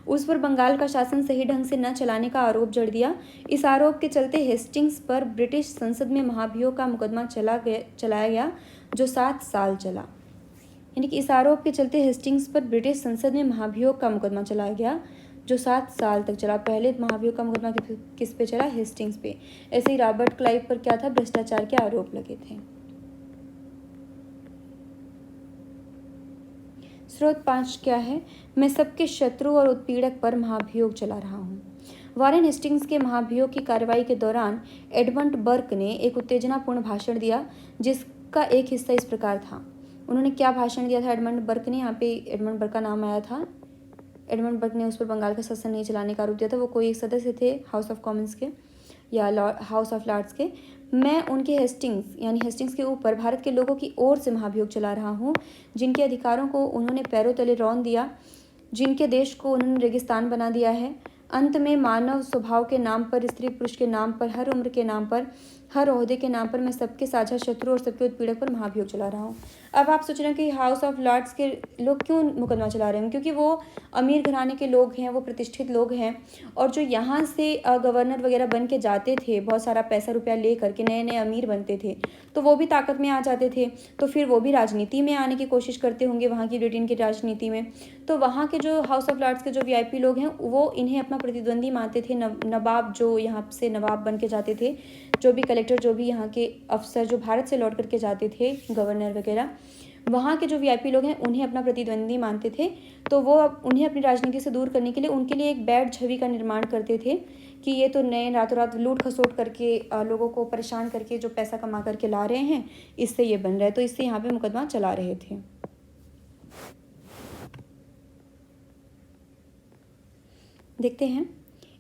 उस पर बंगाल का शासन सही ढंग से न चलाने का आरोप जड़ दिया। इस आरोप के चलते हेस्टिंग्स पर ब्रिटिश संसद में महाभियोग का मुकदमा चलाया गया जो 7 साल चला। यानी कि इस आरोप के चलते हेस्टिंग्स पर ब्रिटिश संसद में महाभियोग का मुकदमा चलाया गया जो 7 साल तक चला। पहले महाभियोग का मुकदमा किस पे चला, हेस्टिंग्स पे। ऐसे ही रॉबर्ट क्लाइव पर क्या था, भ्रष्टाचार के आरोप लगे थे। स्रोत 5 क्या है, मैं सबके शत्रु और उत्पीड़क पर महाभियोग चला रहा हूँ। वारेन हेस्टिंग्स के महाभियोग की कार्रवाई के दौरान एडमंड बर्क ने एक उत्तेजनापूर्ण भाषण दिया, जिसका एक हिस्सा इस प्रकार था। उन्होंने क्या भाषण दिया था एडमंड बर्क ने, यहाँ पे एडमंड बर्क का नाम आया था। एडमंड बर्क ने उस पर बंगाल का शासन नहीं चलाने का आरोप दिया था। वो कोई एक सदस्य थे हाउस ऑफ कॉमन्स के या हाउस ऑफ लॉर्ड्स के। मैं उनके हेस्टिंग्स यानी हेस्टिंग्स के ऊपर भारत के लोगों की ओर से महाभियोग चला रहा हूँ, जिनके अधिकारों को उन्होंने पैरों तले रौंद दिया, जिनके देश को उन्होंने रेगिस्तान बना दिया है। अंत में मानव स्वभाव के नाम पर, स्त्री पुरुष के नाम पर, हर उम्र के नाम पर, हर ओहदे के नाम पर मैं सबके साझा शत्रु और सबके उत्पीड़क पर महाभियोग चला रहा हूँ। अब आप सोच रहे हैं कि हाउस ऑफ लॉर्ड्स के लोग क्यों मुकदमा चला रहे हैं, क्योंकि वो अमीर घराने के लोग हैं, वो प्रतिष्ठित लोग हैं, और जो यहाँ से गवर्नर वगैरह बन के जाते थे, बहुत सारा पैसा रुपया ले करके नए नए अमीर बनते थे, तो वो भी ताकत में आ जाते थे, तो फिर वो भी राजनीति में आने की कोशिश करते होंगे, वहाँ की ब्रिटेन की राजनीति में। तो वहाँ के जो हाउस ऑफ लॉर्ड्स के जो वीआईपी लोग हैं वो इन्हें अपना प्रतिद्वंदी मानते थे। नवाब जो यहाँ से नवाब बन के जाते थे, जो भी कलेक्टर, जो भी यहाँ के अफसर जो भारत से लौट करके जाते थे, गवर्नर वगैरह, वहाँ के जो वीआईपी लोग हैं उन्हें अपना प्रतिद्वंदी मानते थे। तो वो उन्हें अपनी राजनीति से दूर करने के लिए उनके लिए एक बैड छवि का निर्माण करते थे कि ये तो नए रातों रात लूट खसोट करके लोगों को परेशान करके जो पैसा कमा करके ला रहे हैं, इससे ये बन रहा है, तो इससे यहाँ पे मुकदमा चला रहे थे। देखते हैं।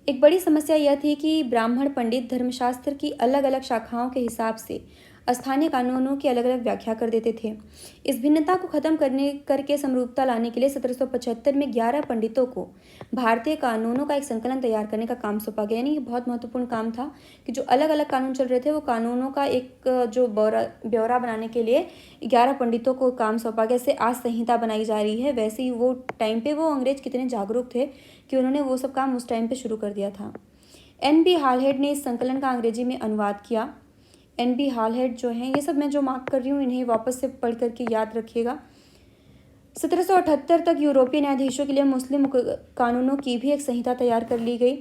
एक बड़ी समस्या यह थी कि ब्राह्मण पंडित धर्मशास्त्र की अलग अलग शाखाओं के हिसाब से स्थानीय कानूनों की अलग अलग व्याख्या कर देते थे। इस भिन्नता को खत्म करके समरूपता लाने के लिए 1775 में 11 पंडितों को भारतीय कानूनों का एक संकलन तैयार करने का काम सौंपा गया। यानी ये बहुत महत्वपूर्ण काम था कि जो अलग अलग कानून चल रहे थे वो कानूनों का एक जो ब्यौरा बनाने के लिए 11 पंडितों को काम सौंपा गया। इससे आज संहिता बनाई जा रही है। वैसे ही वो टाइम पे वो अंग्रेज कितने जागरूक थे कि उन्होंने वो सब काम उस टाइम पे शुरू कर दिया था। NB हालहेड ने इस संकलन का अंग्रेजी में अनुवाद किया। NB हालहेड जो हैं, ये सब मैं जो मार्क कर रही हूँ इन्हें वापस से पढ़ करके याद रखिएगा। 1778 तक यूरोपीय न्यायाधीशों के लिए मुस्लिम कानूनों की भी एक संहिता तैयार कर ली गई।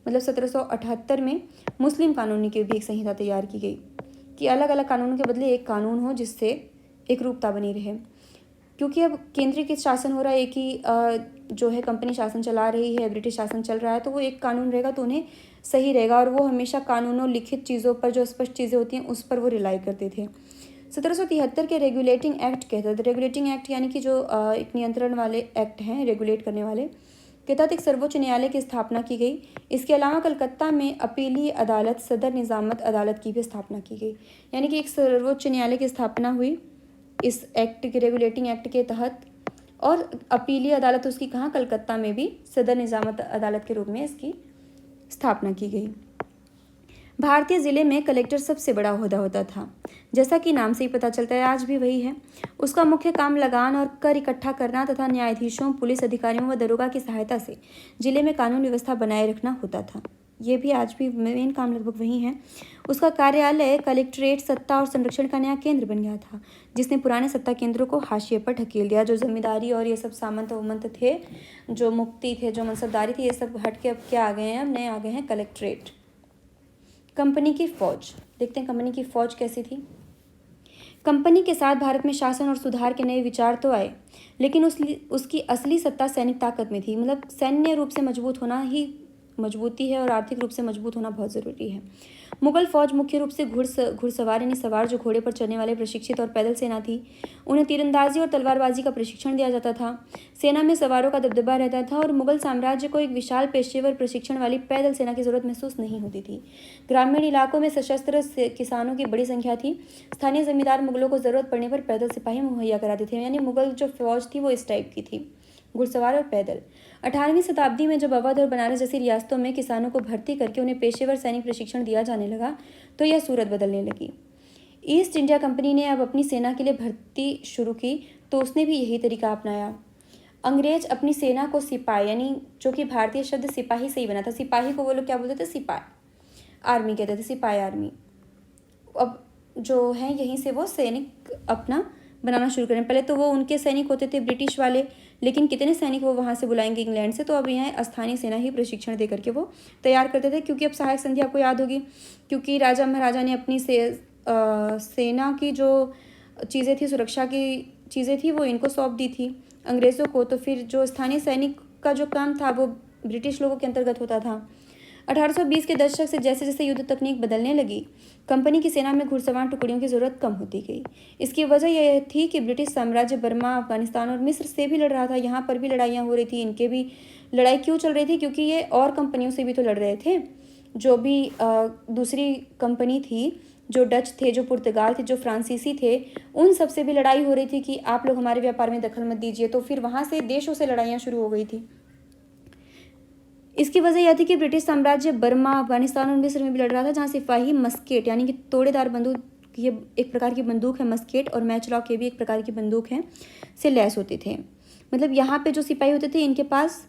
मतलब 1778 में मुस्लिम कानूनी की भी एक संहिता तैयार की गई कि अलग अलग कानूनों के बदले एक कानून हो जिससे एक रूपता बनी रहे। क्योंकि अब केंद्रीकृत शासन हो रहा है, एक ही जो है कंपनी शासन चला रही है, ब्रिटिश शासन चल रहा है, तो वो एक कानून रहेगा तो उन्हें सही रहेगा। और वो हमेशा कानूनों, लिखित चीज़ों पर, जो स्पष्ट चीज़ें होती हैं उस पर वो रिलाई करते थे। 1773 के रेगुलेटिंग एक्ट के तहत, रेगुलेटिंग एक्ट यानी कि जो एक नियंत्रण वाले एक्ट हैं, रेगुलेट करने वाले, के तहत एक सर्वोच्च न्यायालय की स्थापना की गई। इसके अलावा कलकत्ता में अपीलीय अदालत, सदर निजामत अदालत की भी स्थापना की गई। यानी कि एक सर्वोच्च न्यायालय की स्थापना हुई इस एक्ट के, रेगुलेटिंग एक्ट के तहत। और अपीलीय अदालत उसकी कहाँ, कलकत्ता में भी सदर निजामत अदालत के रूप में इसकी स्थापना की गई। भारतीय जिले में कलेक्टर सबसे बड़ा ओहदा होता था। जैसा कि नाम से ही पता चलता है, आज भी वही है। उसका मुख्य काम लगान और कर इकट्ठा करना तथा न्यायाधीशों, पुलिस अधिकारियों व दरोगा की सहायता से जिले में कानून व्यवस्था बनाए रखना होता था। ये भी आज भी मेन काम लगभग वही है। उसका कार्यालय कलेक्ट्रेट सत्ता और संरक्षण का नया केंद्र बन गया था, जिसने पुराने सत्ता केंद्रों को हाशिए पर ढकेल दिया। जो जमींदारी और ये सब सामंत वमंत थे, जो मुक्ति थे, जो मनसबदारी थी, ये सब हट के अब क्या आ गए हैं, अब नए आ गए हैं कलेक्ट्रेट। कंपनी की फौज, देखते हैं कंपनी की फौज कैसी थी। कंपनी के साथ भारत में शासन और सुधार के नए विचार तो आए, लेकिन उसकी असली सत्ता सैनिक ताकत में थी। मतलब सैन्य रूप से मजबूत होना ही मजबूती है और आर्थिक रूप से मजबूत होना बहुत ज़रूरी है। मुगल फौज मुख्य रूप से घुड़सवार यानी सवार, जो घोड़े पर चढ़ने वाले प्रशिक्षित और पैदल सेना थी। उन्हें तीरंदाजी और तलवारबाजी का प्रशिक्षण दिया जाता था। सेना में सवारों का दबदबा रहता था और मुगल साम्राज्य को एक विशाल पेशेवर प्रशिक्षण वाली पैदल सेना की जरूरत महसूस नहीं होती थी। ग्रामीण इलाकों में सशस्त्र किसानों की बड़ी संख्या थी। स्थानीय जमींदार मुगलों को जरूरत पड़ने पर पैदल सिपाही मुहैया कराते थे। यानी मुगल जो फौज थी वो इस टाइप की थी, घुड़सवार और पैदल। 18वीं शताब्दी में जब अवध और बनारस जैसी रियासतों में किसानों को भर्ती करके उन्हें पेशेवर सैनिक प्रशिक्षण दिया जाने लगा, तो यह सूरत बदलने लगी। ईस्ट इंडिया कंपनी ने अब अपनी सेना के लिए भर्ती शुरू की, तो उसने भी यही तरीका अपनाया। अंग्रेज अपनी सेना को सिपाही, यानी जो कि भारतीय शब्द सिपाही से ही बना था, सिपाही को वो लोग क्या बोलते थे, सिपाही, आर्मी कहते थे, सिपाही आर्मी। अब जो है यहीं से वो सैनिक अपना बनाना शुरू करें। पहले तो वो उनके सैनिक होते थे ब्रिटिश वाले, लेकिन कितने सैनिक वो वहाँ से बुलाएंगे इंग्लैंड से, तो अब यहाँ स्थानीय सेना ही प्रशिक्षण दे करके वो तैयार करते थे। क्योंकि अब सहायक संधि आपको याद होगी, क्योंकि राजा महाराजा ने अपनी सेना की जो चीज़ें थी, सुरक्षा की चीज़ें थी, वो इनको सौंप दी थी अंग्रेज़ों को। तो फिर जो स्थानीय सैनिक का जो काम था वो ब्रिटिश लोगों के अंतर्गत होता था। 1820 के दशक से जैसे जैसे युद्ध तकनीक बदलने लगी, कंपनी की सेना में घुड़सवार टुकड़ियों की जरूरत कम होती गई। इसकी वजह यह थी कि ब्रिटिश साम्राज्य बर्मा, अफगानिस्तान और मिस्र से भी लड़ रहा था। यहाँ पर भी लड़ाइयाँ हो रही थी, इनके भी लड़ाई क्यों चल रही थी, क्योंकि ये और कंपनियों से भी तो लड़ रहे थे। जो भी दूसरी कंपनी थी, जो डच थे, जो पुर्तगाल थे, जो फ्रांसीसी थे, उन सब से भी लड़ाई हो रही थी कि आप लोग हमारे व्यापार में दखल मत दीजिए। तो फिर वहाँ से देशों से लड़ाइयाँ शुरू हो गई थी। इसकी वजह यह थी कि ब्रिटिश साम्राज्य बर्मा, अफगानिस्तान और मिस्र में भी लड़ रहा था, जहाँ सिपाही मस्केट यानी कि तोड़ेदार बंदूक, ये एक प्रकार की बंदूक है मस्केट, और मैचलॉक ये भी एक प्रकार की बंदूक है, से लैस होते थे। मतलब यहाँ पे जो सिपाही होते थे इनके पास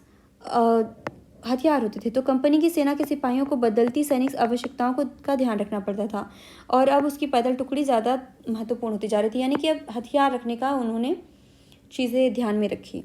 हथियार होते थे। तो कंपनी की सेना के सिपाहियों को बदलती सैनिक आवश्यकताओं का ध्यान रखना पड़ता था, और अब उसकी पैदल टुकड़ी ज़्यादा महत्वपूर्ण होती जा रही थी, यानी कि अब हथियार रखने का उन्होंने चीज़ें ध्यान में रखी।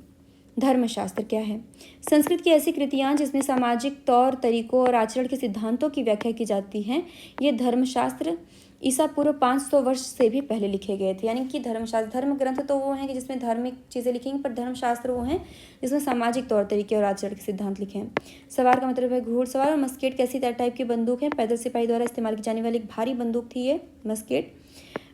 धर्मशास्त्र क्या है? संस्कृत की ऐसी कृतियाँ जिसमें सामाजिक तौर तरीकों और आचरण के सिद्धांतों की व्याख्या की जाती हैं, ये धर्मशास्त्र ईसा पूर्व 500 वर्ष से भी पहले लिखे गए थे। यानी कि धर्मशास्त्र, धर्म ग्रंथ तो वो हैं कि जिसमें धार्मिक चीज़ें लिखी हैं, पर धर्मशास्त्र वो हैं जिसमें सामाजिक तौर तरीके और आचरण के सिद्धांत लिखे हैं। सवार का मतलब है घुड़सवार, और मस्केट कैसी टाइप की बंदूक है? पैदल सिपाही द्वारा इस्तेमाल की जाने वाली एक भारी बंदूक थी ये मस्केट।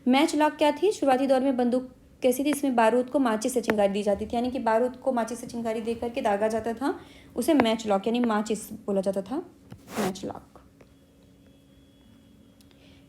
मैच लॉक क्या थी? शुरुआती दौर में बंदूक कैसी थी? इसमें बारूद को माचिस से चिंगारी दी जाती थी, यानी कि बारूद को माचिस से चिंगारी दे करके दागा जाता था, उसे मैच लॉक यानी माचिस बोला जाता था, मैच लॉक।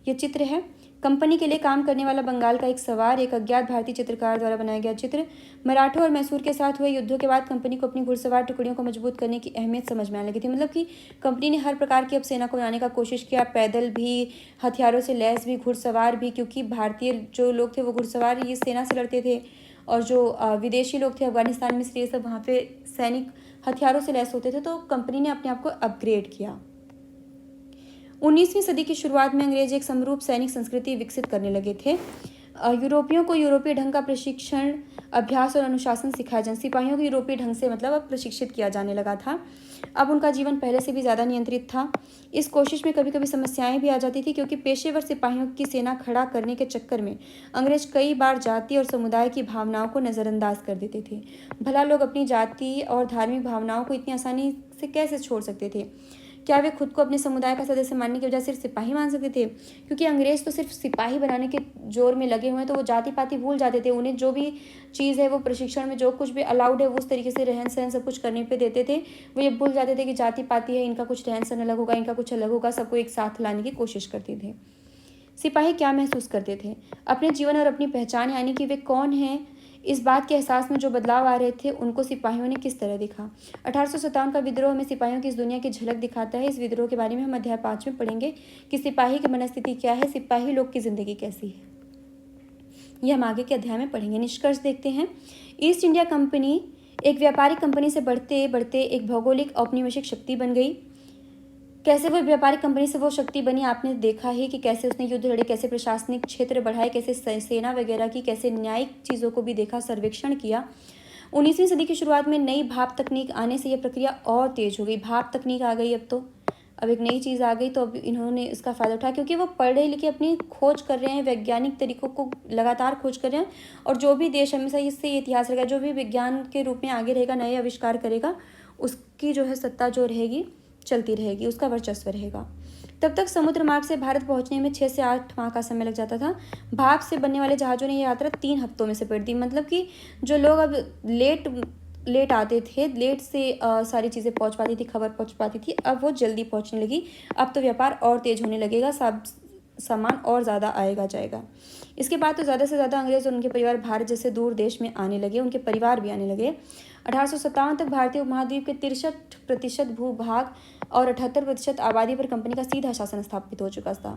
ये चित्र है। कंपनी के लिए काम करने वाला बंगाल का एक सवार, एक अज्ञात भारतीय चित्रकार द्वारा बनाया गया चित्र। मराठों और मैसूर के साथ हुए युद्धों के बाद कंपनी को अपनी घुड़सवार टुकड़ियों को मजबूत करने की अहमियत समझ में आने लगी थी। मतलब कि कंपनी ने हर प्रकार की अब सेना को बनाने का कोशिश किया, पैदल भी, हथियारों से लैस भी, घुड़सवार भी, क्योंकि भारतीय जो लोग थे वो घुड़सवार ये सेना से लड़ते थे, और जो विदेशी लोग थे अफगानिस्तान में ये सब वहाँ पे सैनिक हथियारों से लैस होते थे। तो कंपनी ने अपने आप को अपग्रेड किया। 19वीं सदी की शुरुआत में अंग्रेज एक समरूप सैनिक संस्कृति विकसित करने लगे थे। यूरोपियों को यूरोपीय ढंग का प्रशिक्षण, अभ्यास और अनुशासन सिखाया जाए। सिपाहियों को यूरोपीय ढंग से मतलब अब प्रशिक्षित किया जाने लगा था। अब उनका जीवन पहले से भी ज़्यादा नियंत्रित था। इस कोशिश में कभी कभी समस्याएं भी आ जाती थी, क्योंकि पेशेवर सिपाहियों की सेना खड़ा करने के चक्कर में अंग्रेज कई बार जाति और समुदाय की भावनाओं को नज़रअंदाज कर देते थे। भला लोग अपनी जाति और धार्मिक भावनाओं को इतनी आसानी से कैसे छोड़ सकते थे? क्या वे खुद को अपने समुदाय का सदस्य मानने की वजह सिर्फ सिपाही मान सकते थे? क्योंकि अंग्रेज तो सिर्फ सिपाही बनाने के जोर में लगे हुए हैं, तो वो जाति पाति भूल जाते थे। उन्हें जो भी चीज़ है वो प्रशिक्षण में जो कुछ भी अलाउड है वो उस तरीके से रहन सहन सब कुछ करने पे देते थे। वो ये भूल जाते थे कि जाति पाति है, इनका कुछ रहन सहन अलग होगा, इनका कुछ अलग होगा, सबको एक साथ लाने की कोशिश करते थे। सिपाही क्या महसूस करते थे? अपने जीवन और अपनी पहचान, यानी कि वे कौन हैं, इस बात के एहसास में जो बदलाव आ रहे थे उनको सिपाहियों ने किस तरह देखा? 1857 का विद्रोह में सिपाहियों की इस दुनिया की झलक दिखाता है। इस विद्रोह के बारे में हम अध्याय 5 में पढ़ेंगे कि सिपाही की मनस्थिति क्या है, सिपाही लोग की जिंदगी कैसी है, यह हम आगे के अध्याय में पढ़ेंगे। निष्कर्ष देखते हैं। ईस्ट इंडिया कंपनी एक व्यापारिक कंपनी से बढ़ते बढ़ते एक भौगोलिक औपनिवेशिक शक्ति बन गई। कैसे वो व्यापारिक कंपनी से वो शक्ति बनी, आपने देखा ही कि कैसे उसने युद्ध लड़े, कैसे प्रशासनिक क्षेत्र बढ़ाए, कैसे सेना वगैरह की, कैसे न्यायिक चीज़ों को भी देखा, सर्वेक्षण किया। 19वीं सदी की शुरुआत में नई भाप तकनीक आने से यह प्रक्रिया और तेज हो गई। भाप तकनीक आ गई, अब एक नई चीज़ आ गई, तो अब इन्होंने इसका फ़ायदा उठाया, क्योंकि वो पढ़े लिखे अपनी खोज कर रहे हैं, वैज्ञानिक तरीकों को लगातार खोज कर रहे हैं। और जो भी देश हमेशा इससे इतिहास रहेगा, जो भी विज्ञान के रूप में आगे रहेगा, नए आविष्कार करेगा, उसकी जो है सत्ता जो रहेगी चलती रहेगी, उसका वर्चस्व रहेगा। तब तक समुद्र मार्ग से भारत पहुंचने में 6 से 8 माह का समय लग जाता था। भाप से बनने वाले जहाज़ों ने यह यात्रा 3 हफ्तों में समेट दी। मतलब कि जो लोग अब लेट आते थे, लेट से सारी चीज़ें पहुंच पाती थी, खबर पहुंच पाती थी, अब वो जल्दी पहुंचने लगी। अब तो व्यापार और तेज होने लगेगा, सब सामान और ज़्यादा आएगा जाएगा। इसके बाद तो ज़्यादा से ज़्यादा अंग्रेज और उनके परिवार भारत जैसे दूर देश में आने लगे, उनके परिवार भी आने लगे। 1857 तक भारतीय उपमहाद्वीप के 63% भूभाग और 78% आबादी पर कंपनी का सीधा शासन स्थापित हो चुका था।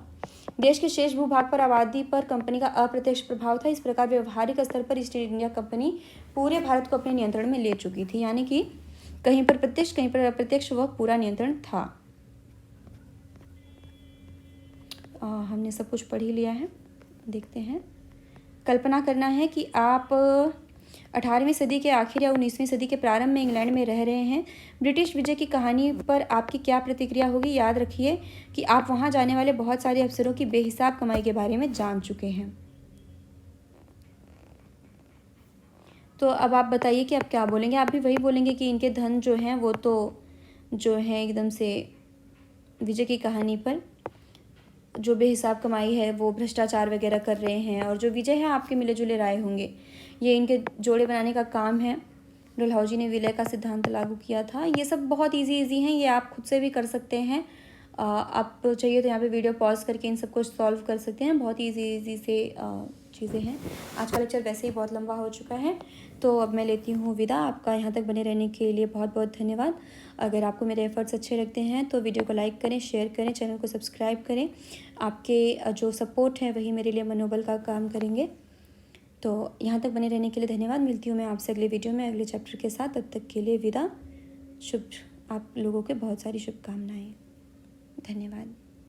देश के शेष भूभाग पर आबादी पर कंपनी का अप्रत्यक्ष प्रभाव था। इस प्रकार व्यवहारिक स्तर पर ईस्ट इंडिया कंपनी पूरे भारत को अपने नियंत्रण में ले चुकी थी, यानी कि कहीं पर प्रत्यक्ष कहीं पर अप्रत्यक्ष वह पूरा नियंत्रण था। हमने सब कुछ पढ़ ही लिया है, देखते हैं। कल्पना करना है कि आप 18वीं सदी के आखिर या 19वीं सदी के प्रारंभ में इंग्लैंड में रह रहे हैं। ब्रिटिश विजय की कहानी पर आपकी क्या प्रतिक्रिया होगी? याद रखिए कि आप वहां जाने वाले बहुत सारे अफसरों की बेहिसाब कमाई के बारे में जान चुके हैं। तो अब आप बताइए कि आप क्या बोलेंगे? आप भी वही बोलेंगे कि इनके धन जो हैं वो तो जो है एकदम से विजय की कहानी पर जो बेहिसाब कमाई है, वो भ्रष्टाचार वगैरह कर रहे हैं, और जो विजय है आपके मिले जुले राय होंगे, ये इनके जोड़े बनाने का काम है। डलहौजी ने विलय का सिद्धांत लागू किया था। ये सब बहुत इजी हैं, ये आप खुद से भी कर सकते हैं। आप चाहिए तो यहाँ पे वीडियो पॉज करके इन सबको सॉल्व कर सकते हैं। बहुत इजी से चीज़ें हैं। आज का लेक्चर वैसे ही बहुत लंबा हो चुका है, तो अब मैं लेती हूँ विदा। आपका यहाँ तक बने रहने के लिए बहुत बहुत धन्यवाद। अगर आपको मेरे एफर्ट्स अच्छे लगते हैं तो वीडियो को लाइक करें, शेयर करें, चैनल को सब्सक्राइब करें। आपके जो सपोर्ट है वही मेरे लिए मनोबल का काम करेंगे। तो यहाँ तक बने रहने के लिए धन्यवाद। मिलती हूँ मैं आपसे अगले वीडियो में अगले चैप्टर के साथ। तब तक के लिए विदा। आप लोगों के बहुत सारी शुभकामनाएँ। धन्यवाद।